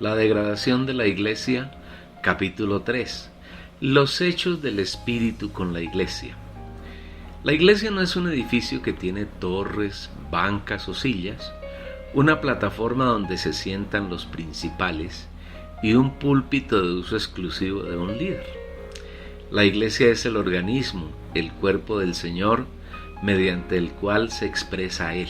La degradación de la Iglesia, capítulo 3. Los hechos del Espíritu con la Iglesia. La Iglesia no es un edificio que tiene torres, bancas o sillas, una plataforma donde se sientan los principales y un púlpito de uso exclusivo de un líder. La Iglesia es el organismo, el cuerpo del Señor, mediante el cual se expresa Él.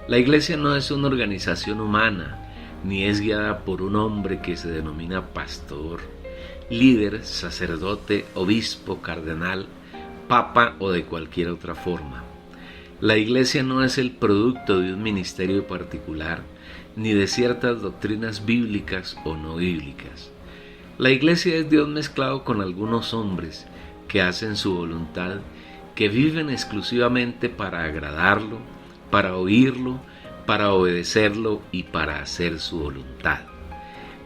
La Iglesia no es una organización humana, ni es guiada por un hombre que se denomina pastor, líder, sacerdote, obispo, cardenal, papa o de cualquier otra forma. La Iglesia no es el producto de un ministerio particular, ni de ciertas doctrinas bíblicas o no bíblicas. La Iglesia es Dios mezclado con algunos hombres que hacen su voluntad, que viven exclusivamente para agradarlo, para oírlo, para obedecerlo y para hacer su voluntad.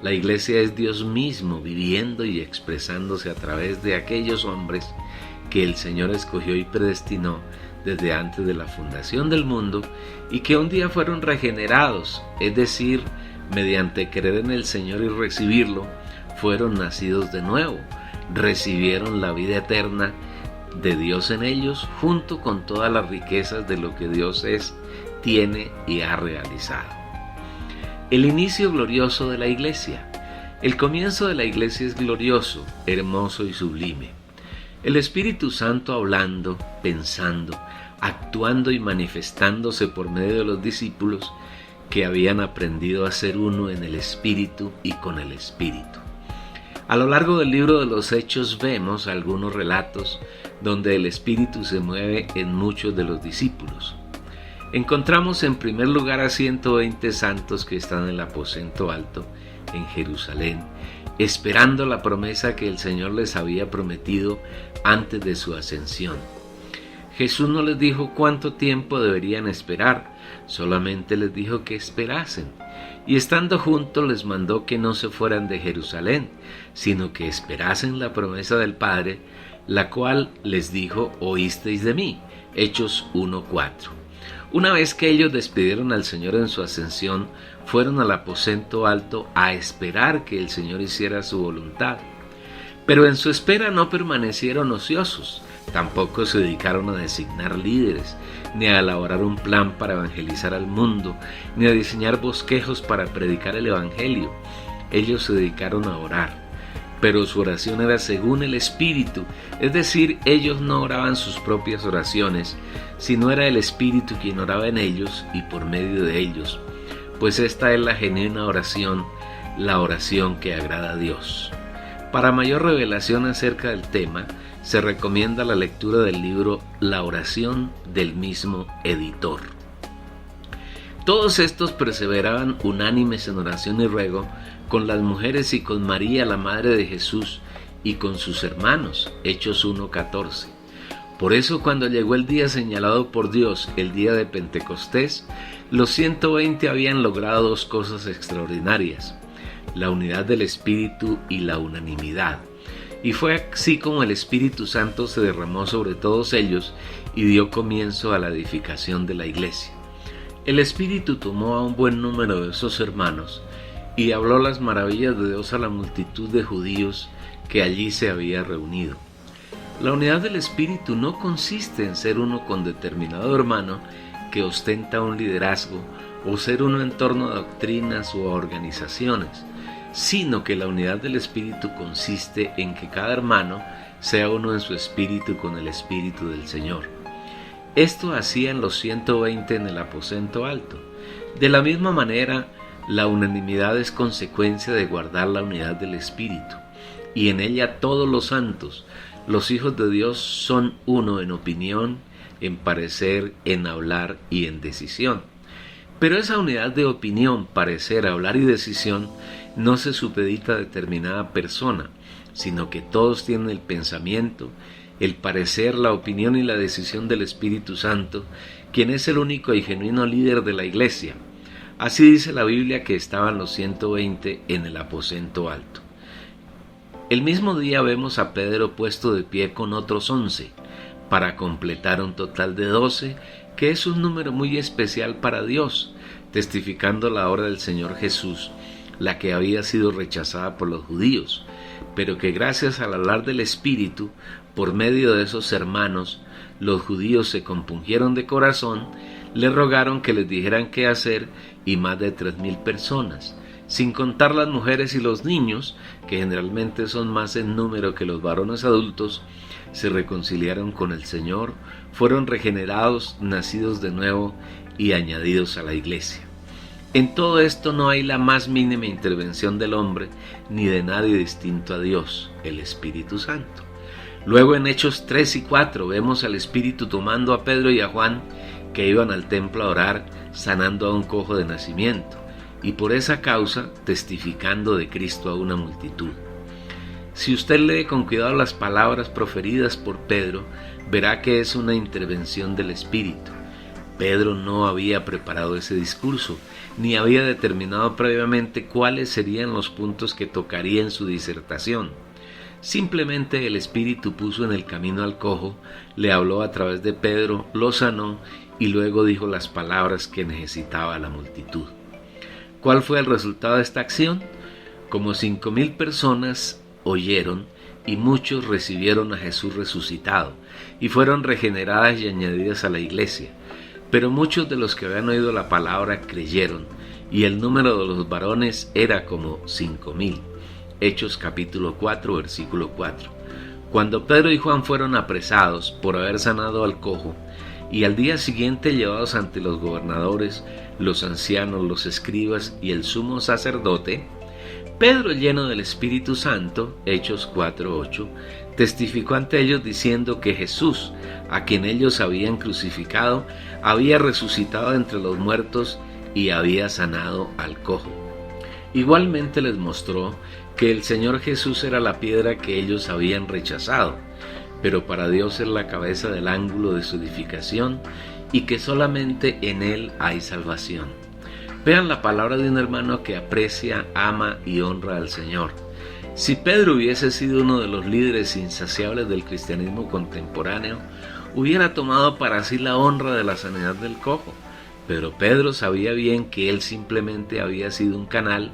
La Iglesia es Dios mismo viviendo y expresándose a través de aquellos hombres que el Señor escogió y predestinó desde antes de la fundación del mundo y que un día fueron regenerados, es decir, mediante creer en el Señor y recibirlo, fueron nacidos de nuevo, recibieron la vida eterna de Dios en ellos, junto con todas las riquezas de lo que Dios es, tiene y ha realizado. El inicio glorioso de la Iglesia. El comienzo de la Iglesia es glorioso, hermoso y sublime. El Espíritu Santo hablando, pensando, actuando y manifestándose por medio de los discípulos que habían aprendido a ser uno en el Espíritu y con el Espíritu. A lo largo del libro de los Hechos vemos algunos relatos donde el Espíritu se mueve en muchos de los discípulos. Encontramos en primer lugar a 120 santos que están en el aposento alto en Jerusalén, esperando la promesa que el Señor les había prometido antes de su ascensión. Jesús no les dijo cuánto tiempo deberían esperar, solamente les dijo que esperasen. Y estando juntos les mandó que no se fueran de Jerusalén, sino que esperasen la promesa del Padre, la cual les dijo: oísteis de mí. Hechos 1:4. Una vez que ellos despidieron al Señor en su ascensión, fueron al aposento alto a esperar que el Señor hiciera su voluntad. Pero en su espera no permanecieron ociosos, tampoco se dedicaron a designar líderes, ni a elaborar un plan para evangelizar al mundo, ni a diseñar bosquejos para predicar el Evangelio. Ellos se dedicaron a orar, pero su oración era según el Espíritu, es decir, ellos no oraban sus propias oraciones, sino era el Espíritu quien oraba en ellos y por medio de ellos, pues esta es la genuina oración, la oración que agrada a Dios. Para mayor revelación acerca del tema, se recomienda la lectura del libro La oración del mismo editor. Todos estos perseveraban unánimes en oración y ruego con las mujeres y con María, la madre de Jesús, y con sus hermanos. Hechos 1:14. Por eso, cuando llegó el día señalado por Dios, el día de Pentecostés, los 120 habían logrado dos cosas extraordinarias: la unidad del Espíritu y la unanimidad. Y fue así como el Espíritu Santo se derramó sobre todos ellos y dio comienzo a la edificación de la Iglesia. El Espíritu tomó a un buen número de esos hermanos y habló las maravillas de Dios a la multitud de judíos que allí se había reunido. La unidad del Espíritu no consiste en ser uno con determinado hermano que ostenta un liderazgo o ser uno en torno a doctrinas o a organizaciones, sino que la unidad del Espíritu consiste en que cada hermano sea uno en su espíritu con el Espíritu del Señor. Esto hacían los 120 en el aposento alto. De la misma manera, la unanimidad es consecuencia de guardar la unidad del Espíritu, y en ella todos los santos, los hijos de Dios, son uno en opinión, en parecer, en hablar y en decisión. Pero esa unidad de opinión, parecer, hablar y decisión no se supedita a determinada persona, sino que todos tienen el pensamiento, el parecer, la opinión y la decisión del Espíritu Santo, quien es el único y genuino líder de la Iglesia. Así dice la Biblia que estaban los 120 en el aposento alto. El mismo día vemos a Pedro puesto de pie con otros 11, para completar un total de 12, que es un número muy especial para Dios, testificando la obra del Señor Jesús, la que había sido rechazada por los judíos, pero que gracias al hablar del Espíritu, por medio de esos hermanos, los judíos se compungieron de corazón, le rogaron que les dijeran qué hacer, y más de 3,000 personas, sin contar las mujeres y los niños, que generalmente son más en número que los varones adultos, se reconciliaron con el Señor, fueron regenerados, nacidos de nuevo y añadidos a la iglesia. En todo esto no hay la más mínima intervención del hombre, ni de nadie distinto a Dios, el Espíritu Santo. Luego en Hechos 3 y 4 vemos al Espíritu tomando a Pedro y a Juan, que iban al templo a orar, sanando a un cojo de nacimiento, y por esa causa testificando de Cristo a una multitud. Si usted lee con cuidado las palabras proferidas por Pedro, verá que es una intervención del Espíritu. Pedro no había preparado ese discurso, ni había determinado previamente cuáles serían los puntos que tocaría en su disertación. Simplemente el Espíritu puso en el camino al cojo, le habló a través de Pedro, lo sanó y luego dijo las palabras que necesitaba la multitud. ¿Cuál fue el resultado de esta acción? Como 5,000 personas oyeron y muchos recibieron a Jesús resucitado y fueron regeneradas y añadidas a la iglesia. Pero muchos de los que habían oído la palabra creyeron, y el número de los varones era como 5,000. Hechos capítulo 4, versículo 4. Cuando Pedro y Juan fueron apresados por haber sanado al cojo, y al día siguiente llevados ante los gobernadores, los ancianos, los escribas y el sumo sacerdote, Pedro, lleno del Espíritu Santo, Hechos 4:8, testificó ante ellos diciendo que Jesús, a quien ellos habían crucificado, había resucitado entre los muertos y había sanado al cojo. Igualmente les mostró que el Señor Jesús era la piedra que ellos habían rechazado, pero para Dios es la cabeza del ángulo de su edificación y que solamente en Él hay salvación. Vean la palabra de un hermano que aprecia, ama y honra al Señor. Si Pedro hubiese sido uno de los líderes insaciables del cristianismo contemporáneo, hubiera tomado para sí la honra de la sanidad del cojo, pero Pedro sabía bien que él simplemente había sido un canal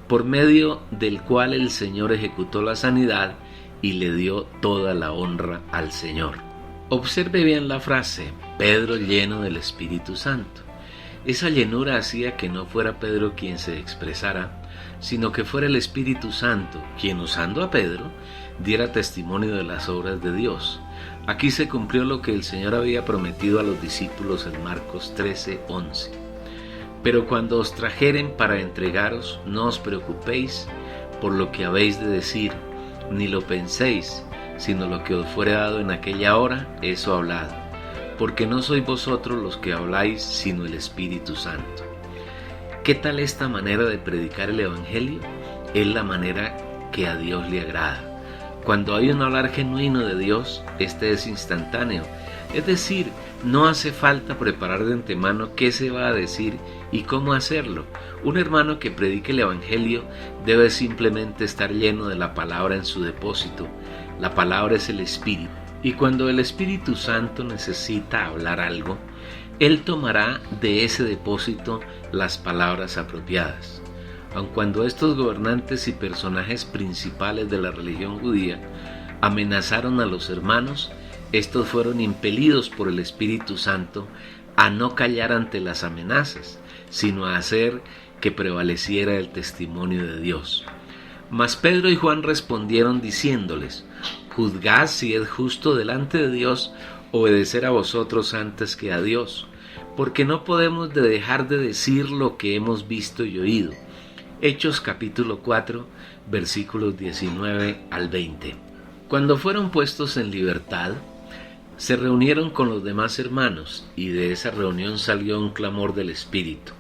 por medio del cual el Señor ejecutó la sanidad y le dio toda la honra al Señor. Observe bien la frase, Pedro lleno del Espíritu Santo. Esa llenura hacía que no fuera Pedro quien se expresara, sino que fuera el Espíritu Santo quien, usando a Pedro, diera testimonio de las obras de Dios. Aquí se cumplió lo que el Señor había prometido a los discípulos en Marcos 13:11. Pero cuando os trajeren para entregaros, no os preocupéis por lo que habéis de decir, ni lo penséis, sino lo que os fuere dado en aquella hora, eso hablad, porque no sois vosotros los que habláis, sino el Espíritu Santo. ¿Qué tal esta manera de predicar el Evangelio? Es la manera que a Dios le agrada. Cuando hay un hablar genuino de Dios, este es instantáneo, es decir, no hace falta preparar de antemano qué se va a decir y cómo hacerlo. Un hermano que predique el Evangelio debe simplemente estar lleno de la palabra en su depósito. La palabra es el Espíritu. Y cuando el Espíritu Santo necesita hablar algo, Él tomará de ese depósito las palabras apropiadas. Aun cuando estos gobernantes y personajes principales de la religión judía amenazaron a los hermanos, estos fueron impelidos por el Espíritu Santo a no callar ante las amenazas, sino a hacer que prevaleciera el testimonio de Dios. Mas Pedro y Juan respondieron diciéndoles, juzgad si es justo delante de Dios obedecer a vosotros antes que a Dios, porque no podemos dejar de decir lo que hemos visto y oído. Hechos capítulo 4, versículos 19 al 20. Cuando fueron puestos en libertad, se reunieron con los demás hermanos, y de esa reunión salió un clamor del Espíritu,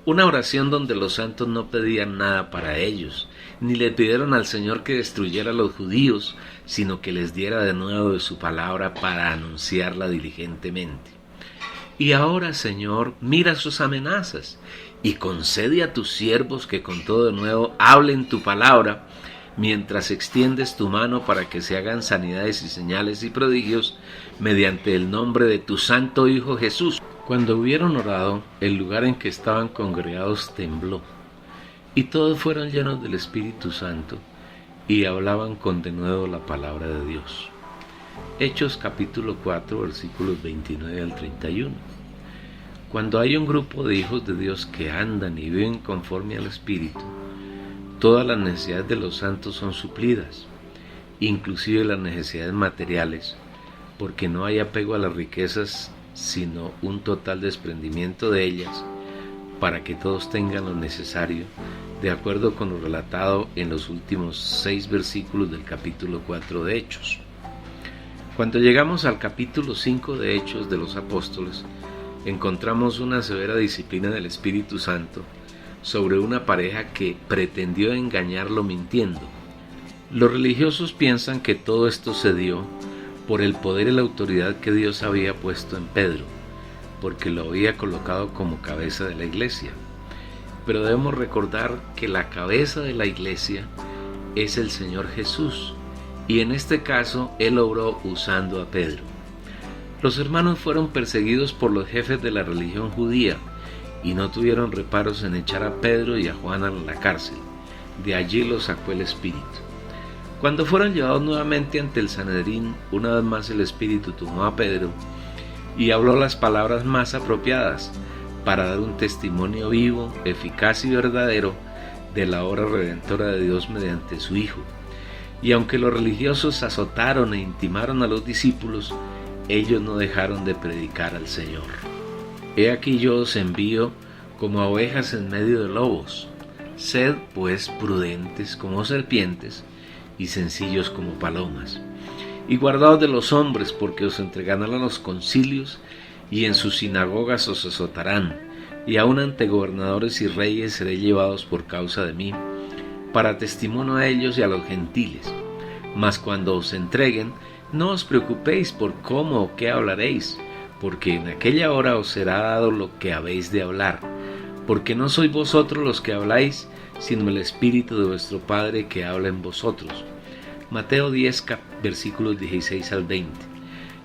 una oración donde los santos no pedían nada para ellos, ni le pidieron al Señor que destruyera a los judíos, sino que les diera de nuevo de su palabra para anunciarla diligentemente. Y ahora, Señor, mira sus amenazas, y concede a tus siervos que con todo de nuevo hablen tu palabra, mientras extiendes tu mano para que se hagan sanidades y señales y prodigios mediante el nombre de tu santo Hijo Jesús. Cuando hubieron orado, el lugar en que estaban congregados tembló. Y todos fueron llenos del Espíritu Santo y hablaban con denuedo la palabra de Dios. Hechos capítulo 4 versículos 29 al 31. Cuando hay un grupo de hijos de Dios que andan y viven conforme al Espíritu, todas las necesidades de los santos son suplidas, inclusive las necesidades materiales, porque no hay apego a las riquezas, sino un total desprendimiento de ellas, para que todos tengan lo necesario, de acuerdo con lo relatado en los últimos 6 versículos del capítulo 4 de Hechos. Cuando llegamos al capítulo 5 de Hechos de los Apóstoles, encontramos una severa disciplina del Espíritu Santo sobre una pareja que pretendió engañarlo mintiendo. Los religiosos piensan que todo esto se dio por el poder y la autoridad que Dios había puesto en Pedro, porque lo había colocado como cabeza de la iglesia. Pero debemos recordar que la cabeza de la iglesia es el Señor Jesús, y en este caso Él obró usando a Pedro. Los hermanos fueron perseguidos por los jefes de la religión judía y no tuvieron reparos en echar a Pedro y a Juan a la cárcel. De allí los sacó el Espíritu. Cuando fueron llevados nuevamente ante el Sanedrín, una vez más el Espíritu tomó a Pedro y habló las palabras más apropiadas para dar un testimonio vivo, eficaz y verdadero de la obra redentora de Dios mediante su Hijo. Y aunque los religiosos azotaron e intimaron a los discípulos, ellos no dejaron de predicar al Señor. He aquí yo os envío como a ovejas en medio de lobos. Sed pues prudentes como serpientes y sencillos como palomas. Y guardaos de los hombres, porque os entregarán a los concilios, y en sus sinagogas os azotarán, y aun ante gobernadores y reyes seréis llevados por causa de mí, para testimonio a ellos y a los gentiles. Mas cuando os entreguen, no os preocupéis por cómo o qué hablaréis, porque en aquella hora os será dado lo que habéis de hablar, porque no sois vosotros los que habláis, sino el Espíritu de vuestro Padre que habla en vosotros. Mateo 10, versículos 16 al 20.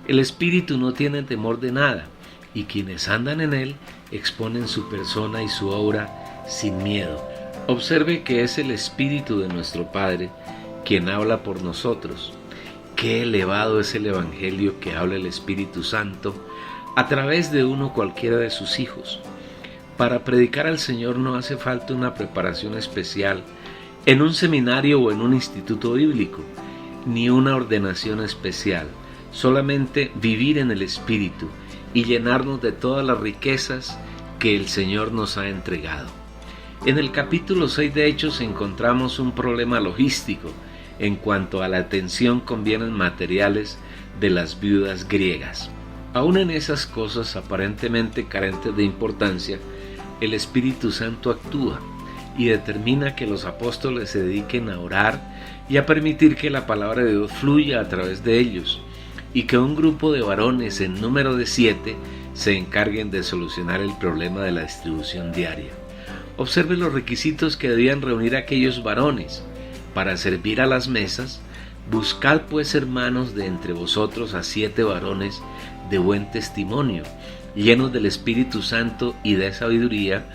El Espíritu no tiene temor de nada, y quienes andan en él exponen su persona y su obra sin miedo. Observe que es el Espíritu de nuestro Padre quien habla por nosotros. Qué elevado es el Evangelio que habla el Espíritu Santo a través de uno cualquiera de sus hijos. Para predicar al Señor no hace falta una preparación especial en un seminario o en un instituto bíblico, ni una ordenación especial, solamente vivir en el Espíritu y llenarnos de todas las riquezas que el Señor nos ha entregado. En el capítulo 6 de Hechos encontramos un problema logístico en cuanto a la atención con bienes materiales de las viudas griegas. Aún en esas cosas aparentemente carentes de importancia, el Espíritu Santo actúa y determina que los apóstoles se dediquen a orar y a permitir que la palabra de Dios fluya a través de ellos, y que un grupo de varones en número de 7 se encarguen de solucionar el problema de la distribución diaria. Observe los requisitos que debían reunir aquellos varones para servir a las mesas. Buscad pues, hermanos, de entre vosotros a 7 varones de buen testimonio, llenos del Espíritu Santo y de sabiduría,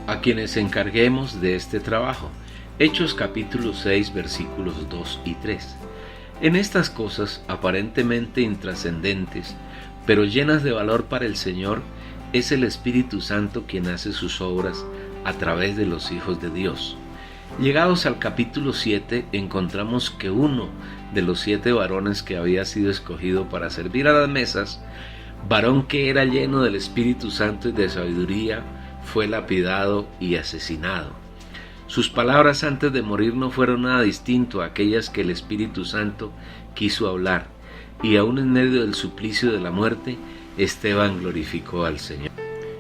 a quienes encarguemos de este trabajo. Hechos capítulo 6 versículos 2 y 3. En estas cosas aparentemente intrascendentes, pero llenas de valor para el Señor, es el Espíritu Santo quien hace sus obras a través de los hijos de Dios. Llegados al capítulo 7, encontramos que uno de los 7 varones que había sido escogido para servir a las mesas, varón que era lleno del Espíritu Santo y de sabiduría, fue lapidado y asesinado. Sus palabras antes de morir no fueron nada distinto a aquellas que el Espíritu Santo quiso hablar, y aún en medio del suplicio de la muerte, Esteban glorificó al Señor.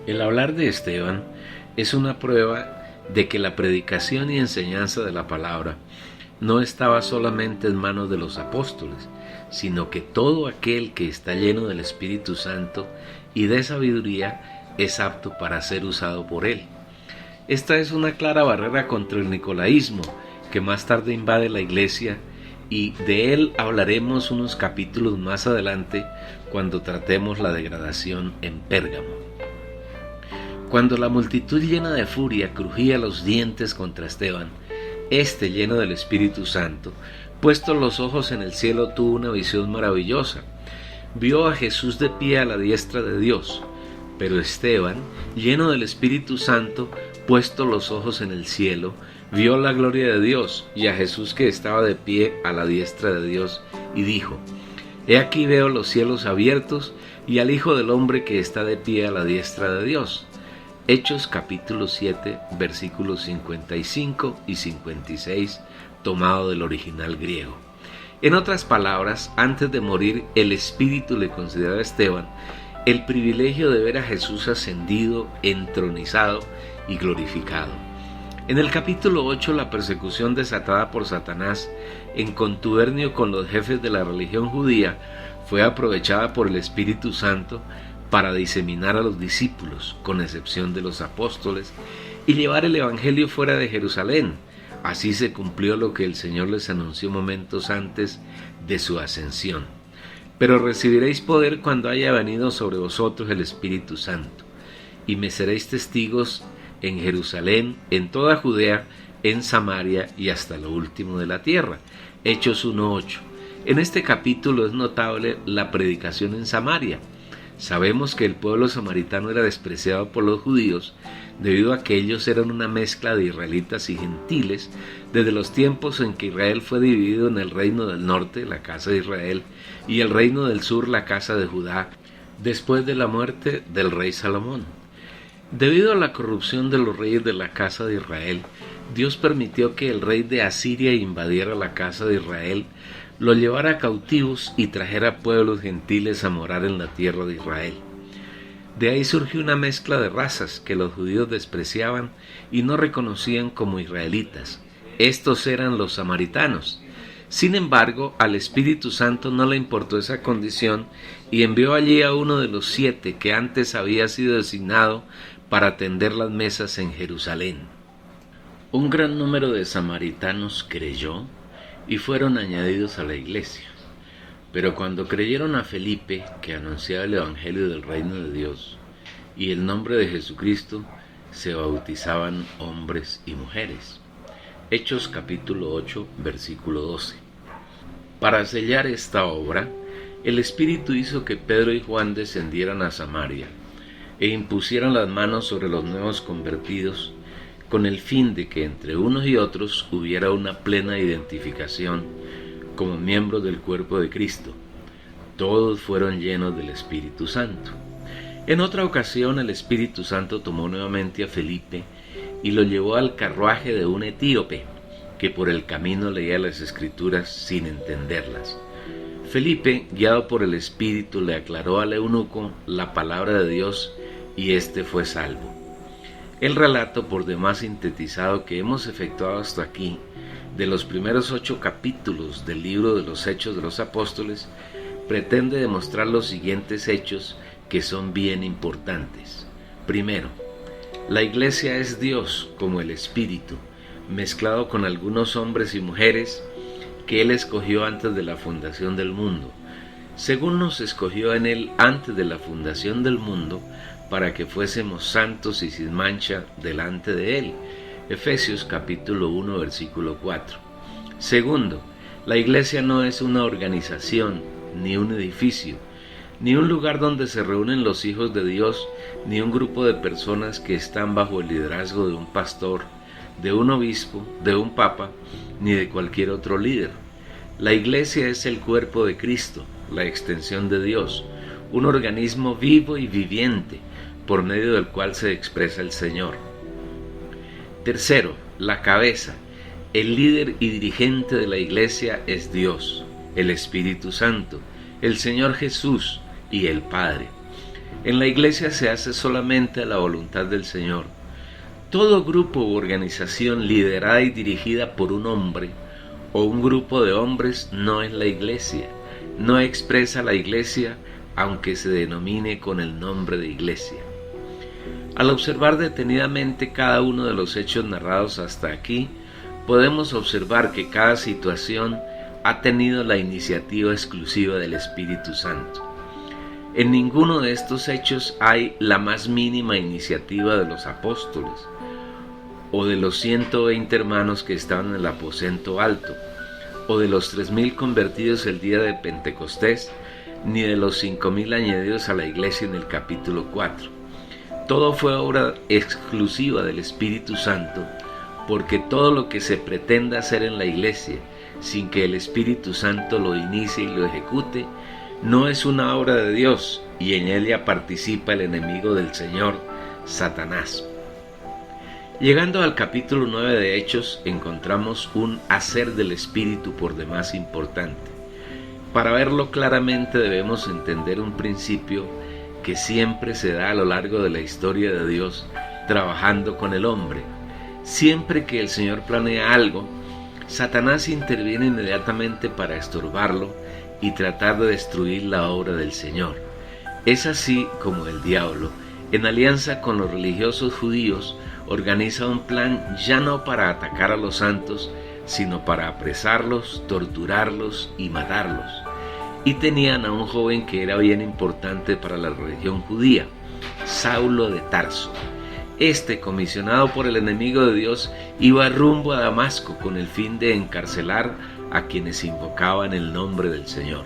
El hablar de Esteban es una prueba de que la predicación y enseñanza de la palabra no estaba solamente en manos de los apóstoles, sino que todo aquel que está lleno del Espíritu Santo y de sabiduría es apto para ser usado por él. Esta es una clara barrera contra el nicolaísmo, que más tarde invade la iglesia, y de él hablaremos unos capítulos más adelante cuando tratemos la degradación en Pérgamo. Cuando la multitud llena de furia crujía los dientes contra Esteban, este, lleno del Espíritu Santo, puestos los ojos en el cielo, tuvo una visión maravillosa. Vio a Jesús de pie a la diestra de Dios. Pero Esteban, lleno del Espíritu Santo, puestos los ojos en el cielo, vio la gloria de Dios y a Jesús que estaba de pie a la diestra de Dios, y dijo: He aquí veo los cielos abiertos y al Hijo del Hombre que está de pie a la diestra de Dios. Hechos capítulo 7, versículos 55 y 56, tomado del original griego. En otras palabras, antes de morir, el Espíritu le concedió a Esteban el privilegio de ver a Jesús ascendido, entronizado y glorificado. En el capítulo 8, la persecución desatada por Satanás en contubernio con los jefes de la religión judía fue aprovechada por el Espíritu Santo para diseminar a los discípulos, con excepción de los apóstoles, y llevar el Evangelio fuera de Jerusalén. Así se cumplió lo que el Señor les anunció momentos antes de su ascensión. Pero recibiréis poder cuando haya venido sobre vosotros el Espíritu Santo, y me seréis testigos en Jerusalén, en toda Judea, en Samaria y hasta lo último de la tierra. Hechos 1:8. En este capítulo es notable la predicación en Samaria. Sabemos que el pueblo samaritano era despreciado por los judíos debido a que ellos eran una mezcla de israelitas y gentiles desde los tiempos en que Israel fue dividido en el reino del norte, la casa de Israel, y el reino del sur, la casa de Judá, después de la muerte del rey Salomón. Debido a la corrupción de los reyes de la casa de Israel, Dios permitió que el rey de Asiria invadiera la casa de Israel, lo llevara cautivos y trajera pueblos gentiles a morar en la tierra de Israel. De ahí surgió una mezcla de razas que los judíos despreciaban y no reconocían como israelitas. Estos eran los samaritanos. Sin embargo, al Espíritu Santo no le importó esa condición y envió allí a uno de los 7 que antes había sido designado para atender las mesas en Jerusalén. Un gran número de samaritanos creyó y fueron añadidos a la iglesia. Pero cuando creyeron a Felipe, que anunciaba el Evangelio del reino de Dios y el nombre de Jesucristo, se bautizaban hombres y mujeres. Hechos capítulo 8, versículo 12. Para sellar esta obra, el Espíritu hizo que Pedro y Juan descendieran a Samaria e impusieran las manos sobre los nuevos convertidos, con el fin de que entre unos y otros hubiera una plena identificación como miembros del cuerpo de Cristo. Todos fueron llenos del Espíritu Santo. En otra ocasión, el Espíritu Santo tomó nuevamente a Felipe y lo llevó al carruaje de un etíope, que por el camino leía las Escrituras sin entenderlas. Felipe, guiado por el Espíritu, le aclaró al eunuco la palabra de Dios y éste fue salvo. El relato por demás sintetizado que hemos efectuado hasta aquí, de los primeros 8 capítulos del libro de los Hechos de los Apóstoles, pretende demostrar los siguientes hechos que son bien importantes. Primero, la iglesia es Dios como el Espíritu, mezclado con algunos hombres y mujeres que Él escogió antes de la fundación del mundo, según nos escogió en Él antes de la fundación del mundo, para que fuésemos santos y sin mancha delante de Él. Efesios capítulo 1, versículo 4. Segundo, la iglesia no es una organización, ni un edificio, ni un lugar donde se reúnen los hijos de Dios, ni un grupo de personas que están bajo el liderazgo de un pastor, de un obispo, de un papa, ni de cualquier otro líder. La iglesia es el cuerpo de Cristo, la extensión de Dios, un organismo vivo y viviente, por medio del cual se expresa el Señor. Tercero, la cabeza, el líder y dirigente de la iglesia es Dios, el Espíritu Santo, el Señor Jesús y el Padre. En la iglesia se hace solamente la voluntad del Señor. Todo grupo u organización liderada y dirigida por un hombre o un grupo de hombres no es la iglesia, no expresa la iglesia aunque se denomine con el nombre de iglesia. Al observar detenidamente cada uno de los hechos narrados hasta aquí, podemos observar que cada situación ha tenido la iniciativa exclusiva del Espíritu Santo. En ninguno de estos hechos hay la más mínima iniciativa de los apóstoles o de los 120 hermanos que estaban en el aposento alto, o de los 3.000 convertidos el día de Pentecostés, ni de los 5.000 añadidos a la iglesia en el capítulo 4. Todo fue obra exclusiva del Espíritu Santo, porque todo lo que se pretenda hacer en la iglesia, sin que el Espíritu Santo lo inicie y lo ejecute, no es una obra de Dios, y en ella participa el enemigo del Señor, Satanás. Llegando al capítulo 9 de Hechos, encontramos un hacer del Espíritu por demás importante. Para verlo claramente debemos entender un principio que siempre se da a lo largo de la historia de Dios trabajando con el hombre. Siempre que el Señor planea algo, Satanás interviene inmediatamente para estorbarlo y tratar de destruir la obra del Señor. Es así como el diablo, en alianza con los religiosos judíos, organiza un plan ya no para atacar a los santos, sino para apresarlos, torturarlos y matarlos. Y tenían a un joven que era bien importante para la religión judía, Saulo de Tarso. Este, comisionado por el enemigo de Dios, iba rumbo a Damasco con el fin de encarcelar a quienes invocaban el nombre del Señor.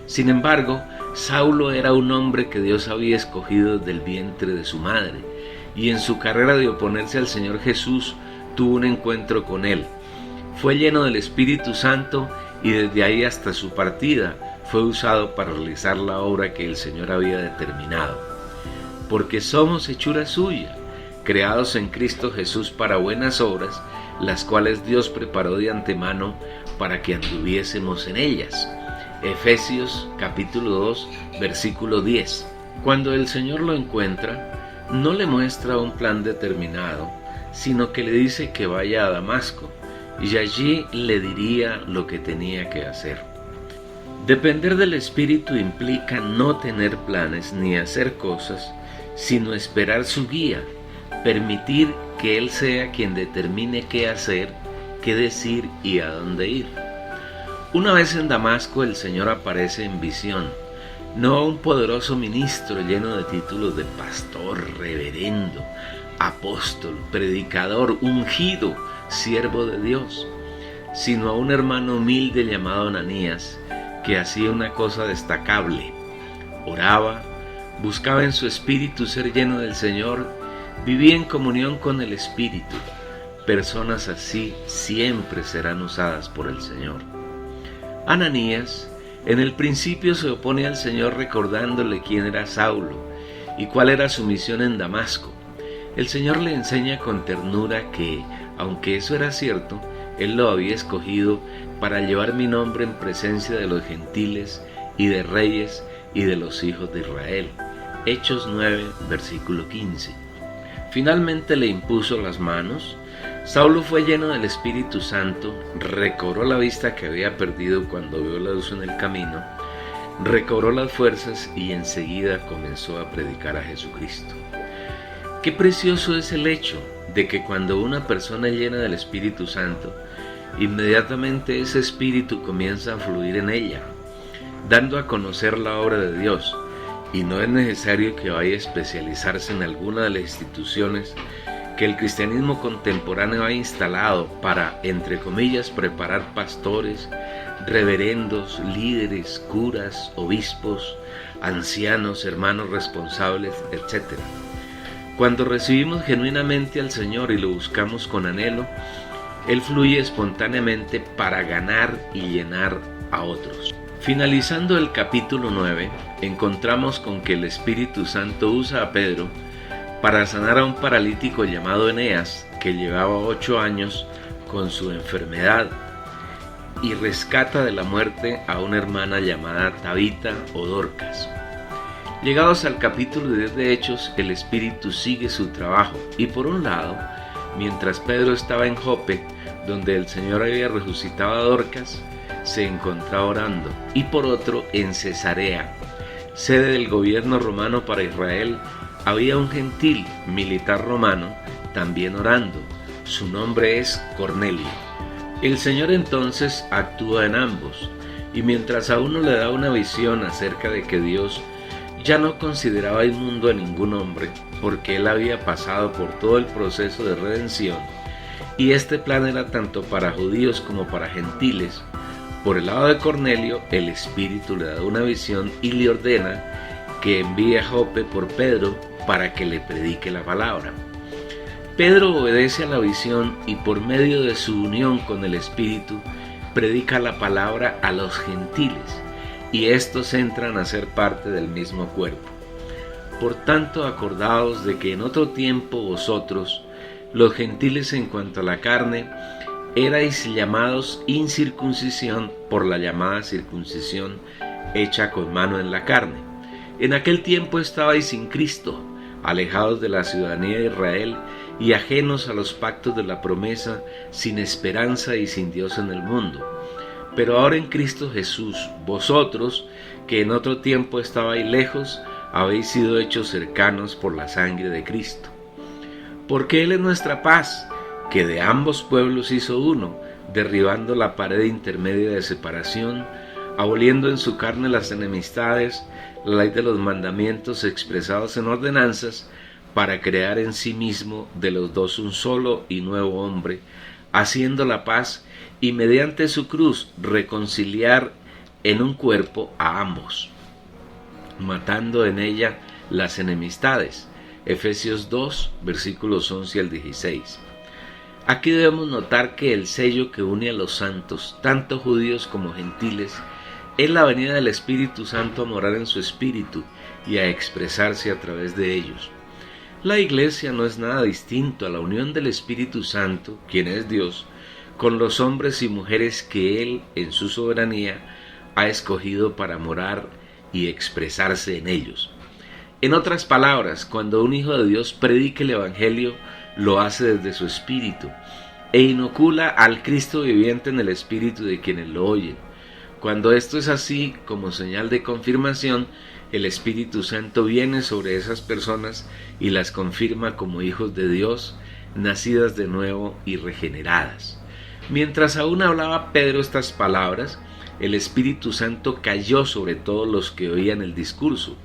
Sin embargo, Saulo era un hombre que Dios había escogido desde el vientre de su madre, y en su carrera de oponerse al Señor Jesús tuvo un encuentro con él. Fue lleno del Espíritu Santo y desde ahí hasta su partida fue usado para realizar la obra que el Señor había determinado. Porque somos hechura suya, creados en Cristo Jesús para buenas obras, las cuales Dios preparó de antemano para que anduviésemos en ellas. Efesios capítulo 2, versículo 10. Cuando el Señor lo encuentra, no le muestra un plan determinado, sino que le dice que vaya a Damasco, y allí le diría lo que tenía que hacer. Depender del Espíritu implica no tener planes ni hacer cosas, sino esperar su guía, permitir que Él sea quien determine qué hacer, qué decir y a dónde ir. Una vez en Damasco, el Señor aparece en visión, no a un poderoso ministro lleno de títulos de pastor, reverendo, apóstol, predicador, ungido, siervo de Dios, sino a un hermano humilde llamado Ananías, que hacía una cosa destacable: oraba, buscaba en su espíritu ser lleno del Señor, vivía en comunión con el Espíritu. Personas así siempre serán usadas por el Señor. Ananías, en el principio se opone al Señor recordándole quién era Saulo y cuál era su misión en Damasco. El Señor le enseña con ternura que, aunque eso era cierto, Él lo había escogido para llevar mi nombre en presencia de los gentiles y de reyes y de los hijos de Israel. Hechos 9, versículo 15. Finalmente le impuso las manos. Saulo fue lleno del Espíritu Santo, recobró la vista que había perdido cuando vio la luz en el camino, recobró las fuerzas y enseguida comenzó a predicar a Jesucristo. Qué precioso es el hecho de que cuando una persona es llena del Espíritu Santo, inmediatamente ese Espíritu comienza a fluir en ella, dando a conocer la obra de Dios, y no es necesario que vaya a especializarse en alguna de las instituciones que el cristianismo contemporáneo ha instalado para, entre comillas, preparar pastores, reverendos, líderes, curas, obispos, ancianos, hermanos responsables, etc. Cuando recibimos genuinamente al Señor y lo buscamos con anhelo, Él fluye espontáneamente para ganar y llenar a otros. Finalizando el capítulo 9, encontramos con que el Espíritu Santo usa a Pedro para sanar a un paralítico llamado Eneas, que llevaba 8 años con su enfermedad, y rescata de la muerte a una hermana llamada Tabita o Dorcas. Llegados al capítulo 10 de Hechos, el Espíritu sigue su trabajo, y por un lado, mientras Pedro estaba en Jope, donde el Señor había resucitado a Dorcas, se encontraba orando, y por otro, en Cesarea, sede del gobierno romano para Israel, había un gentil militar romano también orando. Su nombre es Cornelio. El Señor entonces actúa en ambos, y mientras a uno le da una visión acerca de que Dios ya no consideraba inmundo a ningún hombre, porque él había pasado por todo el proceso de redención, y este plan era tanto para judíos como para gentiles. Por el lado de Cornelio, el Espíritu le da una visión y le ordena que envíe a Jope por Pedro para que le predique la palabra. Pedro obedece a la visión y por medio de su unión con el Espíritu predica la palabra a los gentiles, y estos entran a ser parte del mismo cuerpo. Por tanto, acordaos de que en otro tiempo vosotros, los gentiles en cuanto a la carne, erais llamados incircuncisión por la llamada circuncisión hecha con mano en la carne. En aquel tiempo estabais sin Cristo, alejados de la ciudadanía de Israel y ajenos a los pactos de la promesa, sin esperanza y sin Dios en el mundo. Pero ahora en Cristo Jesús, vosotros, que en otro tiempo estabais lejos, habéis sido hechos cercanos por la sangre de Cristo. Porque Él es nuestra paz, que de ambos pueblos hizo uno, derribando la pared intermedia de separación, aboliendo en su carne las enemistades, la ley de los mandamientos expresados en ordenanzas, para crear en sí mismo de los dos un solo y nuevo hombre, haciendo la paz, y mediante su cruz reconciliar en un cuerpo a ambos, matando en ella las enemistades. Efesios 2, versículos 11 al 16. Aquí debemos notar que el sello que une a los santos, tanto judíos como gentiles, es la venida del Espíritu Santo a morar en su espíritu y a expresarse a través de ellos. La Iglesia no es nada distinto a la unión del Espíritu Santo, quien es Dios, con los hombres y mujeres que Él, en su soberanía, ha escogido para morar y expresarse en ellos. En otras palabras, cuando un hijo de Dios predica el Evangelio, lo hace desde su espíritu e inocula al Cristo viviente en el espíritu de quienes lo oyen. Cuando esto es así, como señal de confirmación, el Espíritu Santo viene sobre esas personas y las confirma como hijos de Dios, nacidas de nuevo y regeneradas. Mientras aún hablaba Pedro estas palabras, el Espíritu Santo cayó sobre todos los que oían el discurso,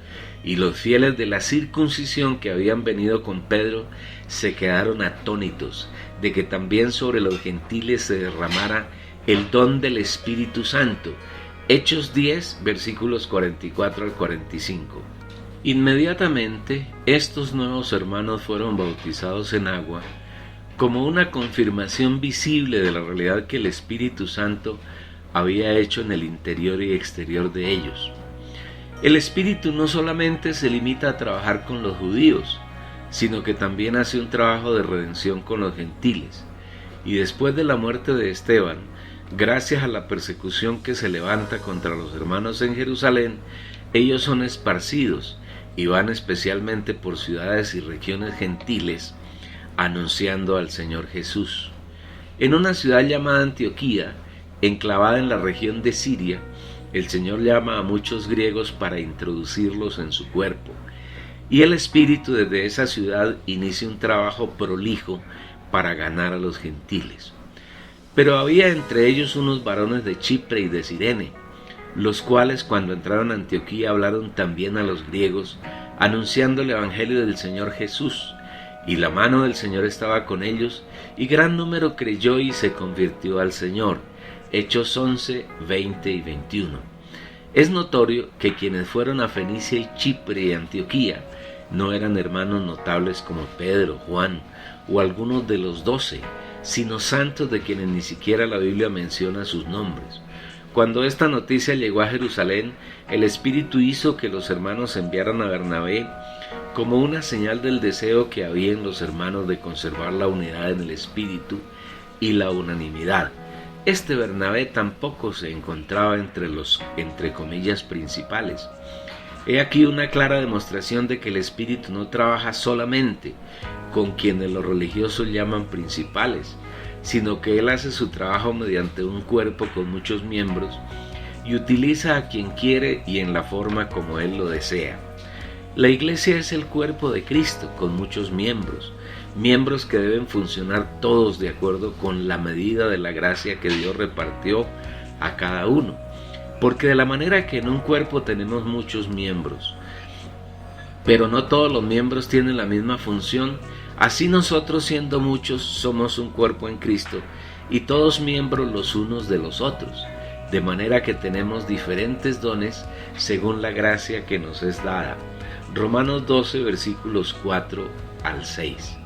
y los fieles de la circuncisión que habían venido con Pedro se quedaron atónitos de que también sobre los gentiles se derramara el don del Espíritu Santo. Hechos 10, versículos 44 al 45. Inmediatamente, estos nuevos hermanos fueron bautizados en agua como una confirmación visible de la realidad que el Espíritu Santo había hecho en el interior y exterior de ellos. El Espíritu no solamente se limita a trabajar con los judíos, sino que también hace un trabajo de redención con los gentiles. Y después de la muerte de Esteban, gracias a la persecución que se levanta contra los hermanos en Jerusalén, ellos son esparcidos y van especialmente por ciudades y regiones gentiles anunciando al Señor Jesús. En una ciudad llamada Antioquía, enclavada en la región de Siria, el Señor llama a muchos griegos para introducirlos en su cuerpo, y el Espíritu desde esa ciudad inicia un trabajo prolijo para ganar a los gentiles. Pero había entre ellos unos varones de Chipre y de Cirene, los cuales cuando entraron a Antioquía hablaron también a los griegos, anunciando el Evangelio del Señor Jesús, y la mano del Señor estaba con ellos, y gran número creyó y se convirtió al Señor. Hechos 11, 20 y 21. Es notorio que quienes fueron a Fenicia y Chipre y Antioquía no eran hermanos notables como Pedro, Juan o algunos de los 12, sino santos de quienes ni siquiera la Biblia menciona sus nombres. Cuando esta noticia llegó a Jerusalén, el Espíritu hizo que los hermanos enviaran a Bernabé como una señal del deseo que había en los hermanos de conservar la unidad en el Espíritu y la unanimidad. Este Bernabé tampoco se encontraba entre los, entre comillas, principales. He aquí una clara demostración de que el Espíritu no trabaja solamente con quienes los religiosos llaman principales, sino que Él hace su trabajo mediante un cuerpo con muchos miembros y utiliza a quien quiere y en la forma como Él lo desea. La Iglesia es el cuerpo de Cristo con muchos miembros, miembros que deben funcionar todos de acuerdo con la medida de la gracia que Dios repartió a cada uno, porque de la manera que en un cuerpo tenemos muchos miembros, pero no todos los miembros tienen la misma función. Así nosotros, siendo muchos, somos un cuerpo en Cristo, y todos miembros los unos de los otros, de manera que tenemos diferentes dones según la gracia que nos es dada. Romanos 12, versículos 4 al 6.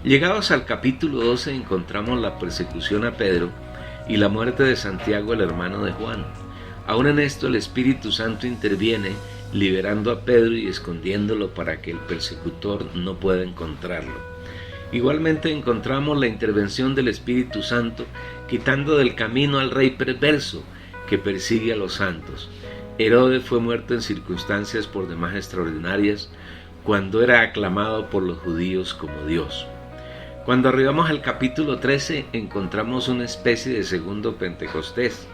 Llegados al capítulo 12 encontramos la persecución a Pedro y la muerte de Santiago, el hermano de Juan. Aún en esto el Espíritu Santo interviene, liberando a Pedro y escondiéndolo para que el persecutor no pueda encontrarlo. Igualmente encontramos la intervención del Espíritu Santo quitando del camino al rey perverso que persigue a los santos. Herodes fue muerto en circunstancias por demás extraordinarias cuando era aclamado por los judíos como Dios. Cuando arribamos al capítulo 13 encontramos una especie de segundo Pentecostés,